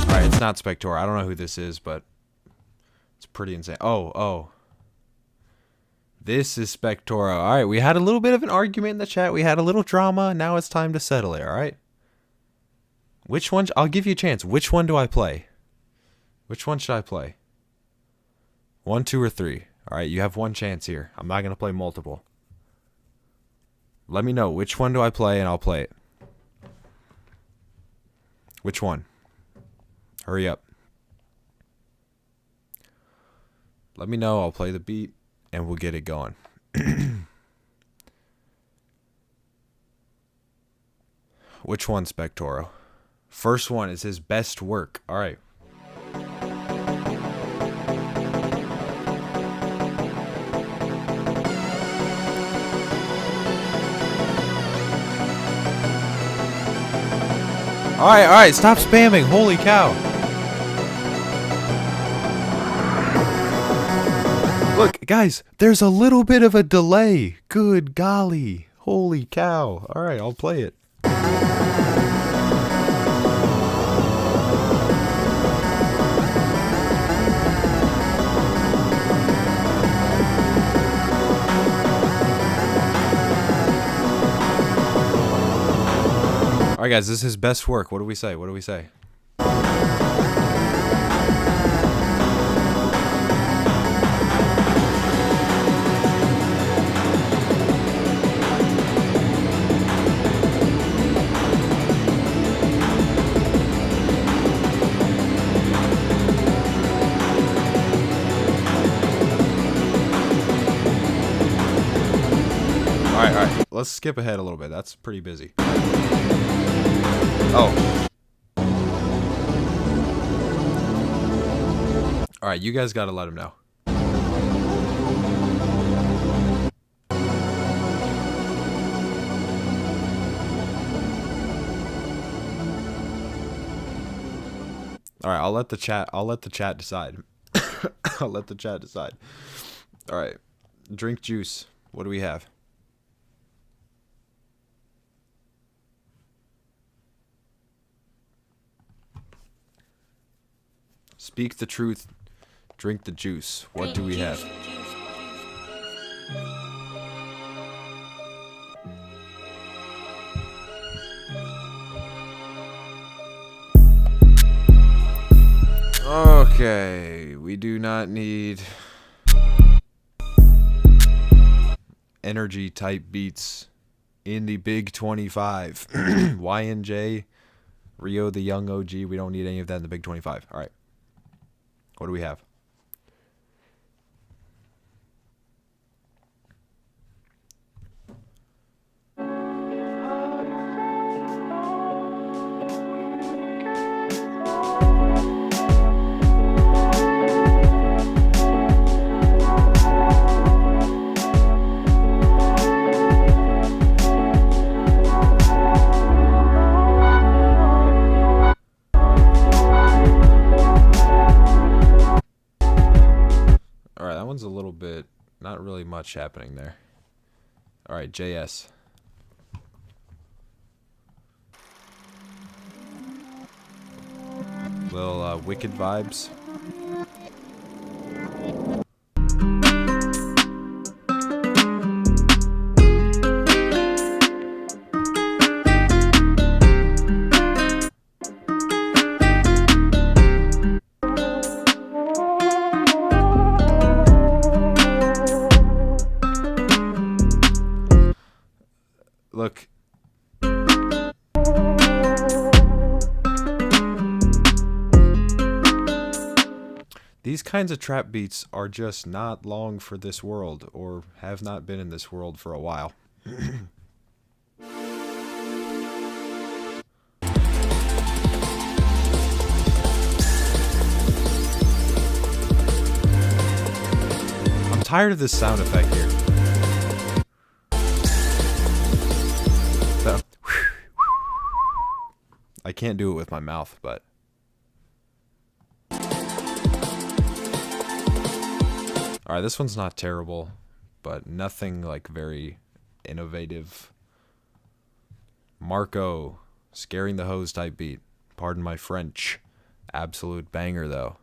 Alright, it's not Spector. I don't know who this is, but it's pretty insane. Oh. This is Spectoro. Alright, we had a little bit of an argument in the chat. We had a little drama. Now it's time to settle it, alright? Which one? I'll give you a chance. Which one do I play? Which one should I play? 1, 2, or 3? Alright, you have one chance here. I'm not going to play multiple. Let me know. Which one do I play, and I'll play it. Which one? Hurry up. Let me know. I'll play the beat, and we'll get it going. Which one, Spectoro? First one is his best work. All right. All right, stop spamming. Holy cow. Look, guys, there's a little bit of a delay. Good golly. Holy cow. All right, I'll play it. All right, guys, this is his best work. What do we say? What do we say? All right. Let's skip ahead a little bit. That's pretty busy. Oh. Alright, you guys gotta let him know. Alright, I'll let the chat decide. I'll let the chat decide. Alright. Drink juice. What do we have? Speak the truth, drink the juice. What do we have? Okay, we do not need energy type beats in the Big 25. YNJ, Rio the Young OG, we don't need any of that in the Big 25. All right. What do we have? A little bit, not really much happening there. All right, JS. Little Wicked vibes. Look. These kinds of trap beats are just not long for this world, or have not been in this world for a while. I'm tired of this sound effect here. So, I can't do it with my mouth, but alright, this one's not terrible, but nothing like very innovative. Marco, scaring the hose type beat. Pardon my French. Absolute banger though.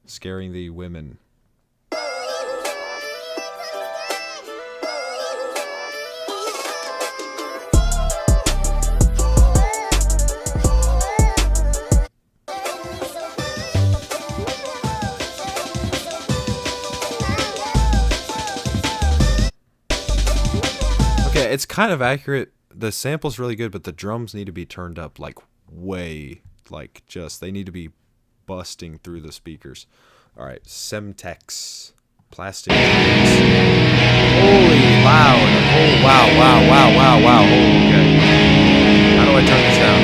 Scaring the women. It's kind of accurate. The sample's really good, but the drums need to be turned up like way, like just, they need to be busting through the speakers. All right, Semtex. Plastic. Holy loud. Oh, wow. Oh, okay. How do I turn this down?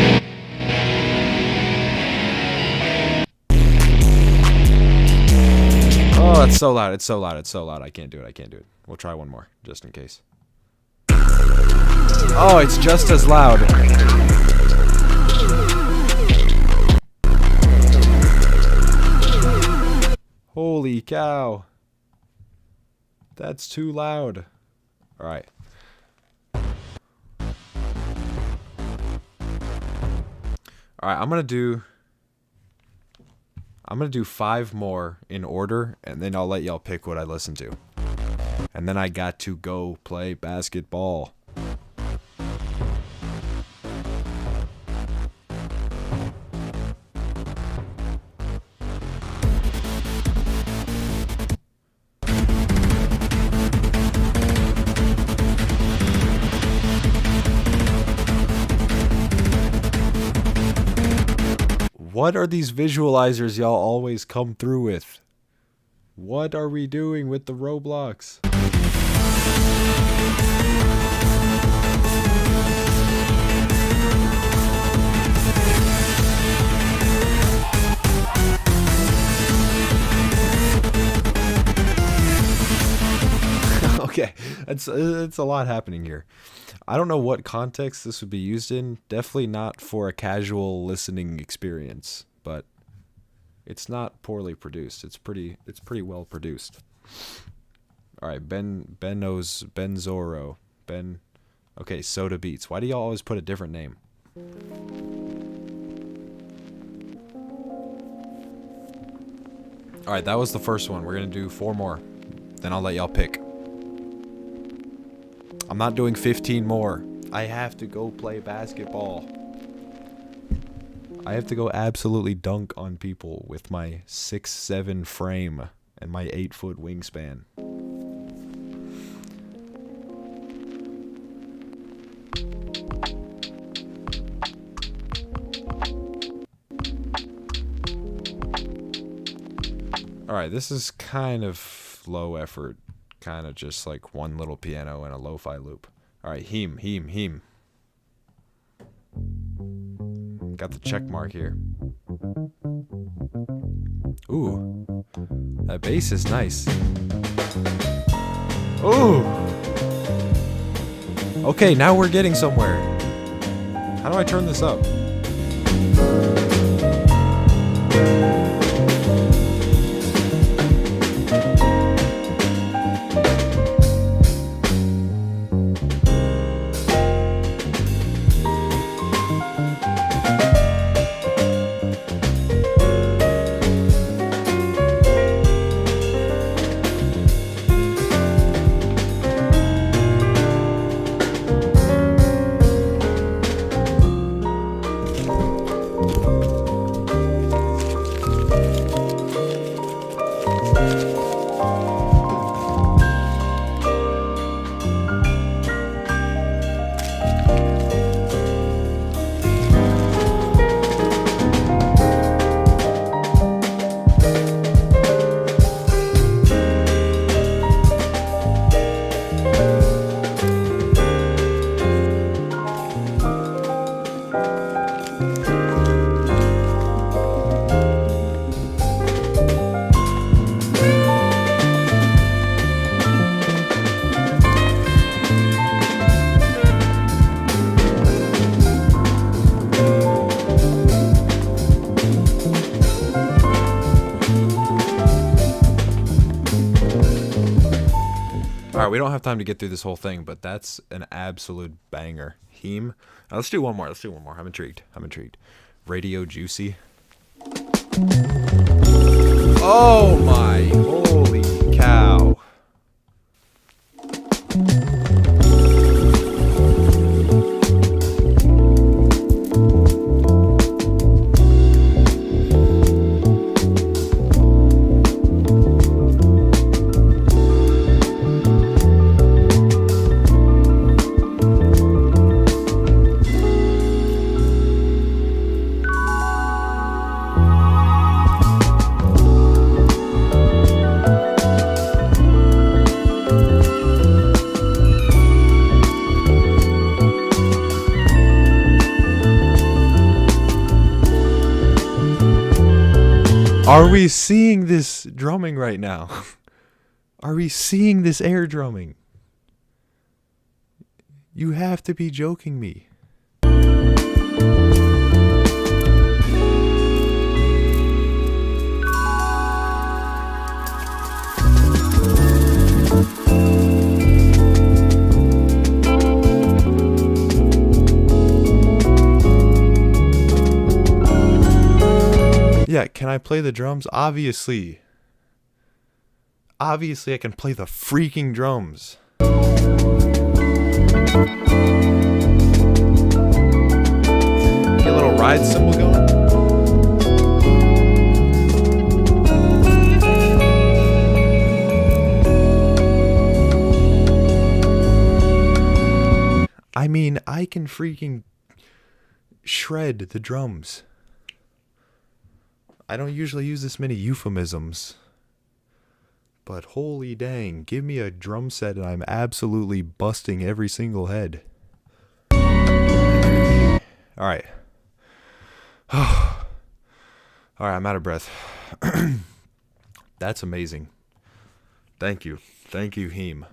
Oh, it's so loud. It's so loud. I can't do it. We'll try one more, just in case. Oh, it's just as loud. Holy cow. That's too loud. Alright. Alright, I'm gonna do 5 more in order, and then I'll let y'all pick what I listen to. And then I got to go play basketball. What are these visualizers y'all always come through with? What are we doing with the Roblox? Okay, it's a lot happening here. I don't know what context this would be used in. Definitely not for a casual listening experience, but it's not poorly produced. It's pretty well produced. All right, Benzoro. Okay, Soda Beats. Why do y'all always put a different name? All right, that was the first one. We're gonna do 4 more. Then I'll let y'all pick. I'm not doing 15 more. I have to go play basketball. I have to go absolutely dunk on people with my 6'7" frame and my 8-foot wingspan. Alright, this is kind of low effort. Kind of just like one little piano and a lo-fi loop. Alright, Heem. Got the check mark here. Ooh. That bass is nice. Ooh. Okay, now we're getting somewhere. How do I turn this up? Alright, we don't have time to get through this whole thing, but that's an absolute banger. Heem. Let's do one more. I'm intrigued. Radio Juicy. Oh my holy cow. Are we seeing this drumming right now? Are we seeing this air drumming? You have to be joking me. Yeah, can I play the drums? Obviously. Obviously, I can play the freaking drums. Get a little ride cymbal going. I mean, I can freaking shred the drums. I don't usually use this many euphemisms. But holy dang, give me a drum set and I'm absolutely busting every single head. Alright. Alright, I'm out of breath. That's amazing. Thank you. Thank you, Heem.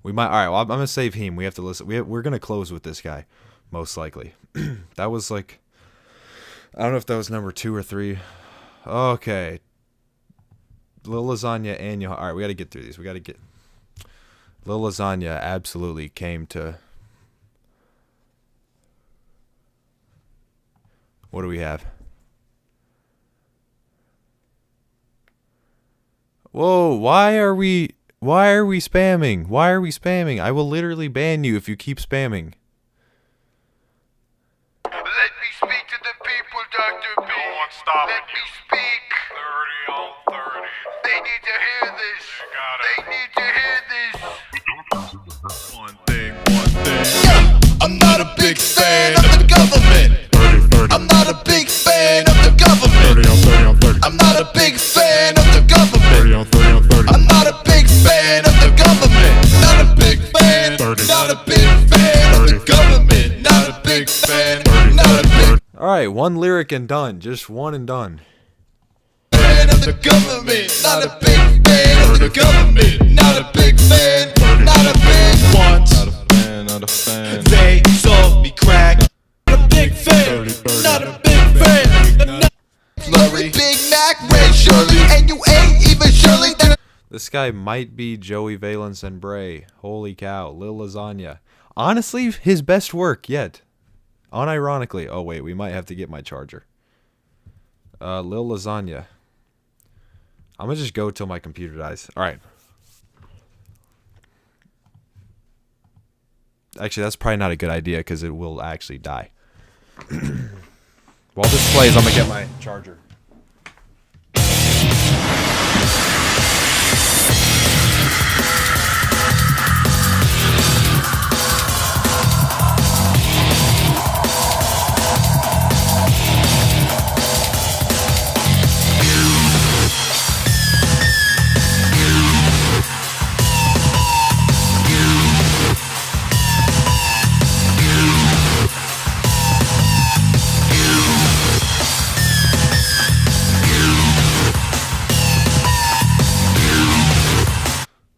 We might. Alright, well, I'm going to save Heem. We have to listen. We're going to close with this guy, most likely. That was like, I don't know if that was number 2 or 3. Okay. Lil Lasagna and Johannes. Alright, we got to get through these. We got to get. Lil Lasagna absolutely came to. What do we have? Whoa, why are we spamming? Why are we spamming? I will literally ban you if you keep spamming. Let me speak to the people, Dr. B. No one's stopping Let me speak. 30 on 30. They need to hear this. They need to hear this. One thing. Yeah, I'm not a big fan of the government. 30. I'm not a big fan of the government. 30 on 30. I'm not a big fan of the government. 30 on 30. I'm not a big fan of the government. Not a big fan. 30. Not a big fan of the government. Not a big fan. Not a big Alright, one lyric and done. Just one and done. fan of the government. Not a big fan of the government. Not a big fan. Not a big one. Not a fan. They saw me crack. Not a big fan. Not a big fan. Flurry, Big Mac, Ray Shirley, and you ain't even Shirley. This guy might be Joey Valence and Bray. Holy cow. Lil Lasagna. Honestly, his best work yet. Unironically. Oh, wait. We might have to get my charger. Lil Lasagna. I'm going to just go till my computer dies. Alright. Actually, that's probably not a good idea because it will actually die. While this plays, I'm going to get my charger.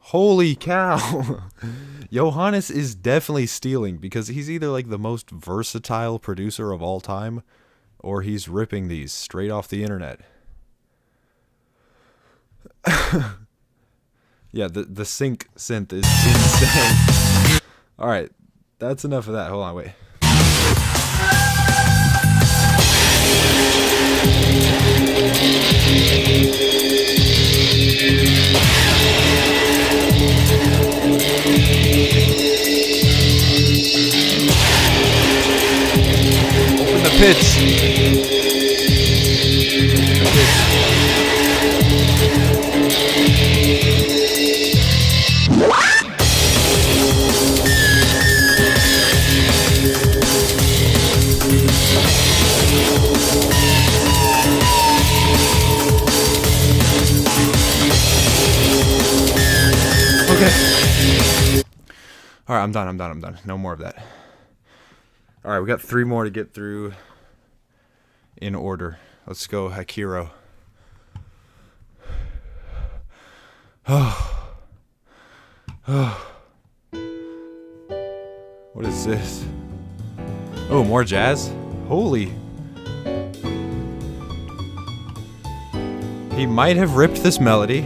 Holy cow. Johannes is definitely stealing because he's either like the most versatile producer of all time or he's ripping these straight off the internet. Yeah, the sync synth is insane. Alright, that's enough of that. Hold on, wait. Open the pits. Okay. Alright, I'm done. No more of that. Alright, we got 3 more to get through in order. Let's go, Hakiro. What is this? Oh, more jazz? Holy. He might have ripped this melody.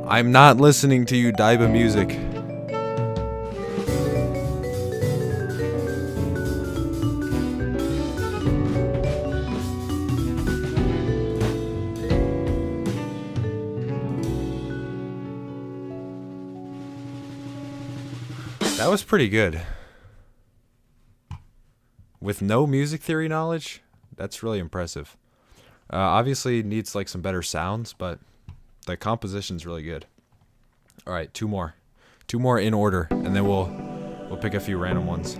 I'm not listening to you, Daiba Music. That was pretty good. With no music theory knowledge, that's really impressive. Obviously needs like some better sounds, but the composition's really good. All right, two more in order, and then we'll pick a few random ones.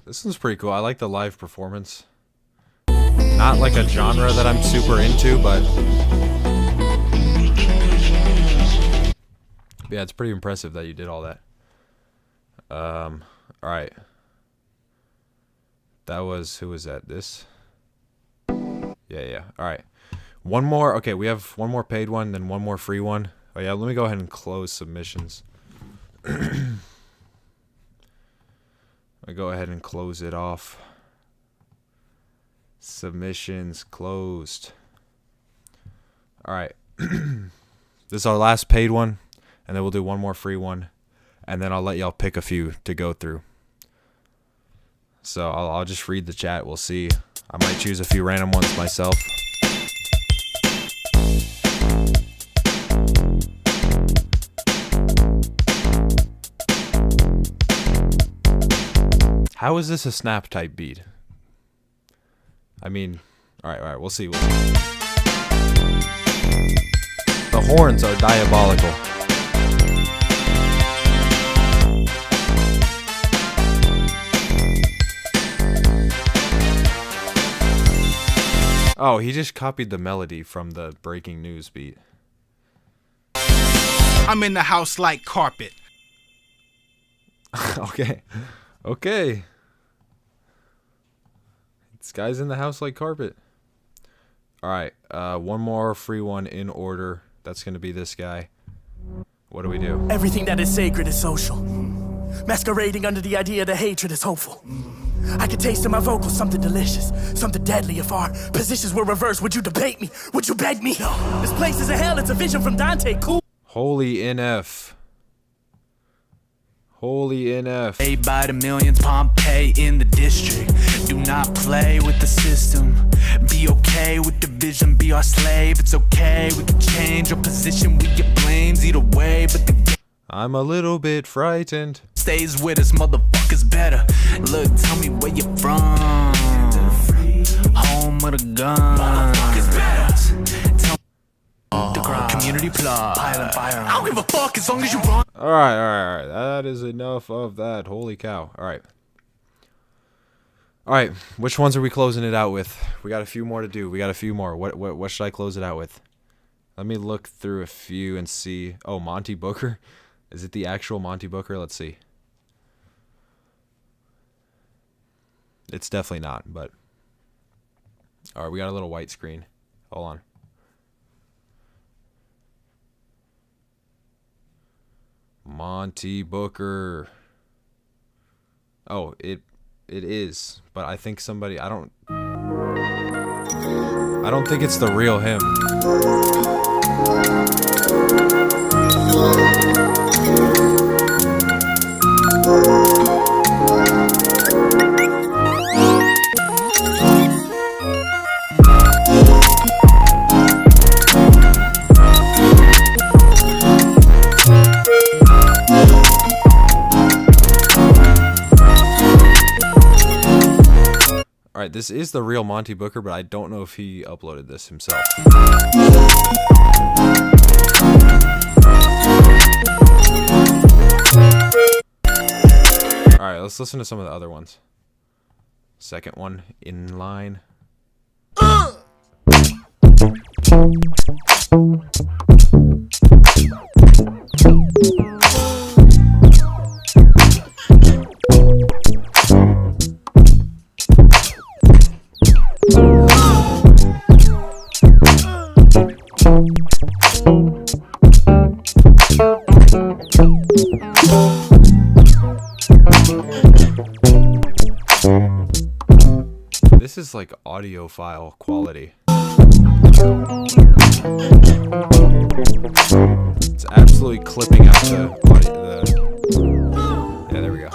This one's pretty cool. I like the live performance. Not like a genre that I'm super into, but yeah, it's pretty impressive that you did all that. All right. That was, who was that? This? Yeah. All right. One more. Okay, we have one more paid one, then one more free one. Oh yeah, let me go ahead and close submissions. I go ahead and close it off. Submissions closed. All right. This is our last paid one, and then we'll do one more free one, and then I'll let y'all pick a few to go through. So I'll just read the chat. We'll see. I might choose a few random ones myself. How is this a snap type beat? I mean, all right, we'll see. The horns are diabolical. Oh, he just copied the melody from the breaking news beat. I'm in the house like carpet. Okay. This guy's in the house like carpet. All right, one more free one in order. That's going to be this guy. What do we do? Everything that is sacred is social. Masquerading under the idea that hatred is hopeful. I could taste in my vocals something delicious, something deadly. If our positions were reversed, would you debate me? Would you beg me? This place is a hell, it's a vision from Dante. Cool. Holy NF. Holy NF. Paid by the millions, Pompeii in the district. Do not play with the system. Be okay with the vision, be our slave. It's okay, we can change our position. We get blames either way, but the I'm a little bit frightened. Stays with us, motherfuckers better. Look, tell me where you're from. Home of the gun. Motherfuckers better. Tell the crowd. Community plot. I don't give a fuck as long as you run. All right. That is enough of that. Holy cow. All right. Which ones are we closing it out with? We got a few more to do. We got a few more. What should I close it out with? Let me look through a few and see. Oh, Monty Booker. Is it the actual Monty Booker? Let's see. It's definitely not, but all right, we got a little white screen. Hold on. Monty Booker. Oh, it is, but I think somebody, I don't think it's the real him. Alright, this is the real Monty Booker, but I don't know if he uploaded this himself. Alright, let's listen to some of the other ones. Second one in line. This is like audiophile quality. It's absolutely clipping out the audio. Yeah, there we go.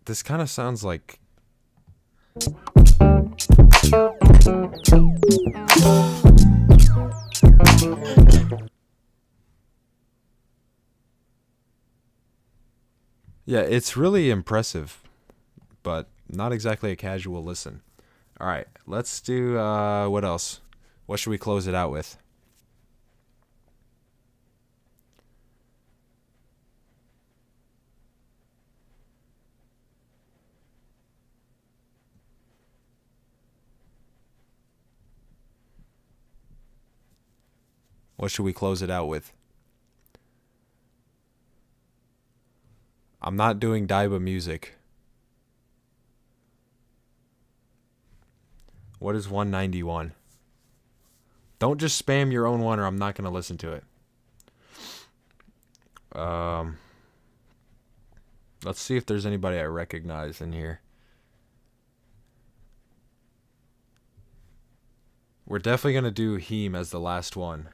This kind of sounds like... Yeah, it's really impressive, but not exactly a casual listen. Alright, let's do, what else? What should we close it out with? What should we close it out with? I'm not doing Daiba music. What is 191? Don't just spam your own one or I'm not going to listen to it. Let's see if there's anybody I recognize in here. We're definitely going to do Heem as the last one.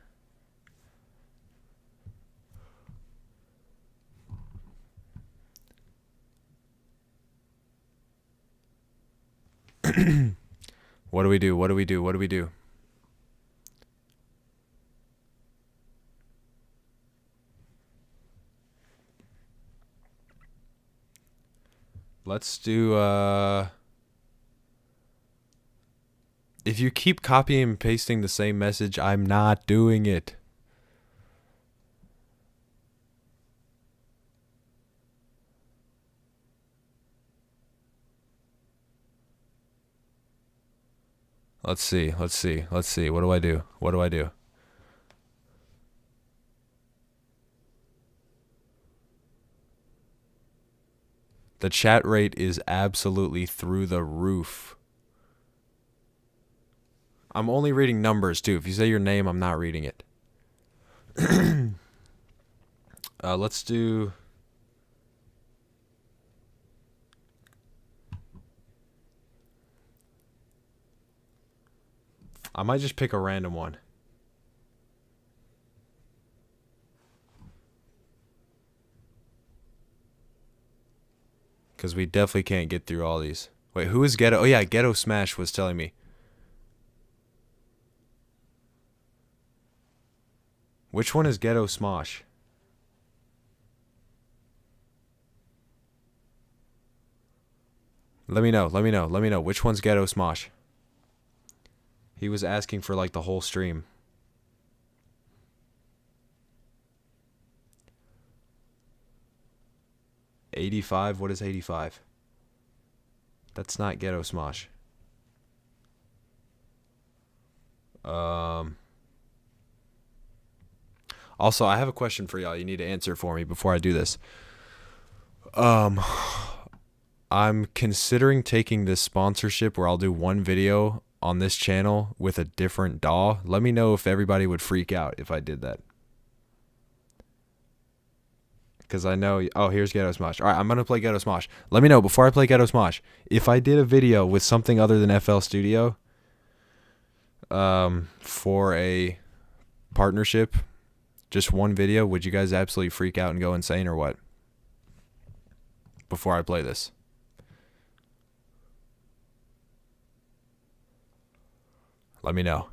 What do we do? What do we do? What do we do? Let's do, if you keep copying and pasting the same message, I'm not doing it. Let's see. Let's see. Let's see. What do I do? What do I do? The chat rate is absolutely through the roof. I'm only reading numbers, too. If you say your name, I'm not reading it. Let's do... I might just pick a random one. Because we definitely can't get through all these. Wait, who is Ghetto? Oh yeah, Ghetto Smash was telling me. Which one is Ghetto Smosh? Let me know, let me know, let me know. Which one's Ghetto Smosh? He was asking for like the whole stream. $85? What is 85? That's not Ghetto Smosh. Also, I have a question for y'all. You need to answer for me before I do this. I'm considering taking this sponsorship where I'll do one video on this channel with a different DAW, let me know if everybody would freak out if I did that. Because I know... Oh, here's Ghetto Smosh. Alright, I'm going to play Ghetto Smosh. Let me know, before I play Ghetto Smosh, if I did a video with something other than FL Studio for a partnership, just one video, would you guys absolutely freak out and go insane or what? Before I play this. Let me know.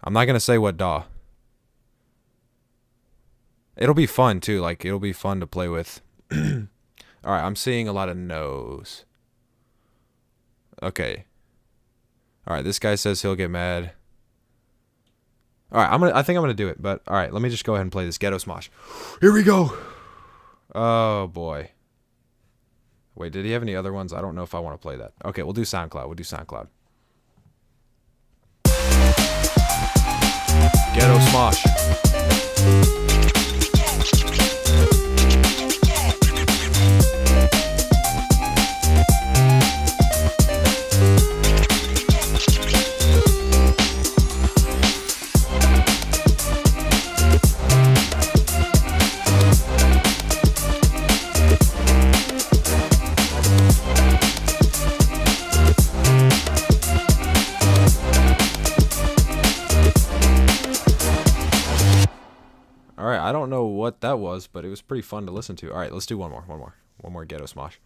I'm not going to say what DAW. It'll be fun too. Like, it'll be fun to play with. Alright, I'm seeing a lot of no's. Okay. Alright, this guy says he'll get mad. Alright, I think I'm gonna do it, but alright, let me just go ahead and play this Ghetto Smosh. Here we go! Oh boy. Wait, did he have any other ones? I don't know if I want to play that. Okay, we'll do SoundCloud. We'll do SoundCloud. Ghetto Smosh. Alright, I don't know what that was, but it was pretty fun to listen to. Alright, let's do one more Ghetto Smosh.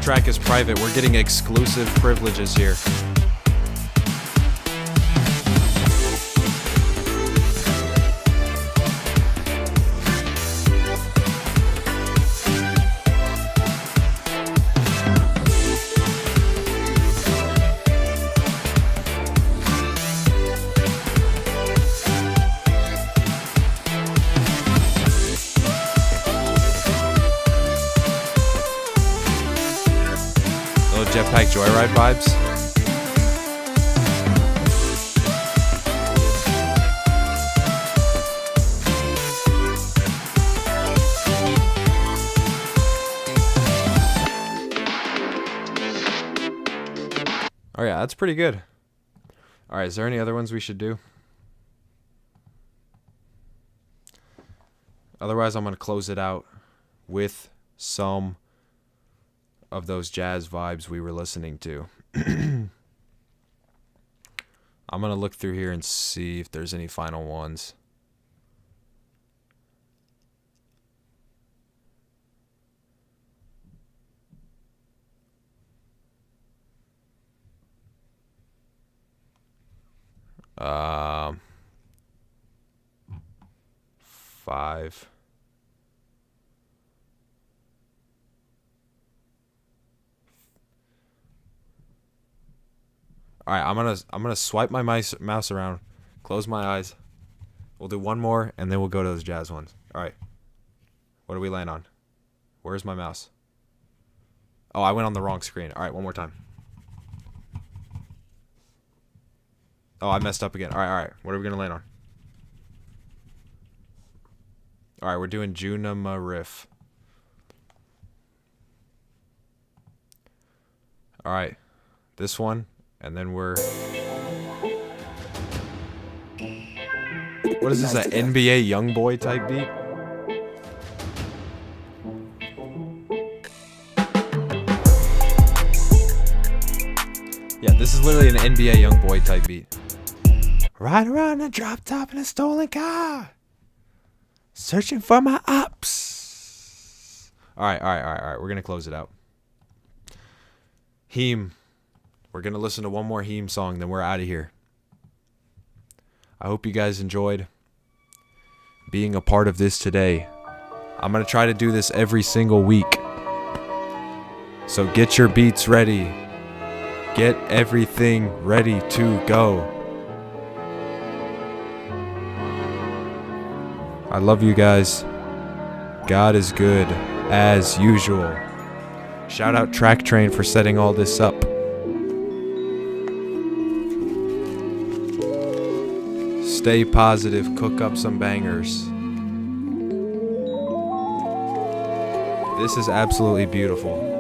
Track is private. We're getting exclusive privileges here. Jetpack Joyride vibes. Oh yeah, that's pretty good. Alright, is there any other ones we should do? Otherwise, I'm going to close it out with some of those jazz vibes we were listening to. I'm going to look through here and see if there's any final ones. Five. All right, I'm gonna swipe my mouse around, close my eyes. We'll do one more, and then we'll go to those jazz ones. All right. What do we land on? Where's my mouse? Oh, I went on the wrong screen. All right, one more time. Oh, I messed up again. All right. What are we gonna land on? All right, we're doing Junima Riff. All right, this one, and then we're... What is this, an NBA YoungBoy type beat? Yeah, this is literally an NBA YoungBoy type beat. Ride around a drop top in a stolen car. Searching for my ops. All right. We're going to close it out. Heem. We're going to listen to one more Heem song, then we're out of here. I hope you guys enjoyed being a part of this today. I'm going to try to do this every single week. So get your beats ready. Get everything ready to go. I love you guys. God is good, as usual. Shout out Track Train for setting all this up. Stay positive, cook up some bangers. This is absolutely beautiful.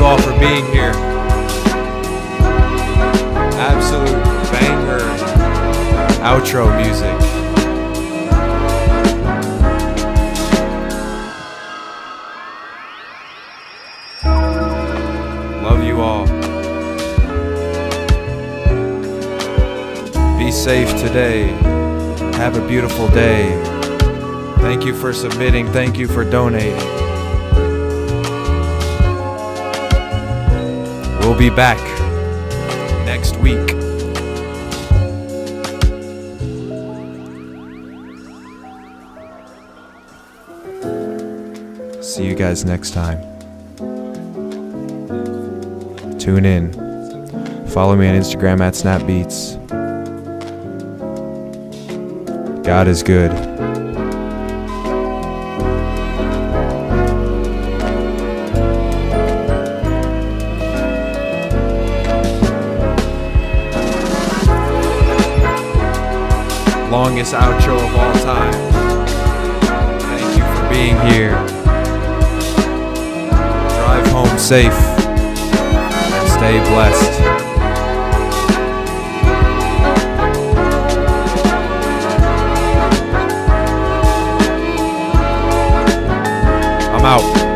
All for being here. Absolute banger outro music. Love you all. Be safe today. Have a beautiful day. Thank you for submitting. Thank you for donating. We'll be back next week. See you guys next time. Tune in. Follow me on Instagram at SnapBeats. God is good. Longest outro of all time. Thank you for being here. Drive home safe and stay blessed. I'm out.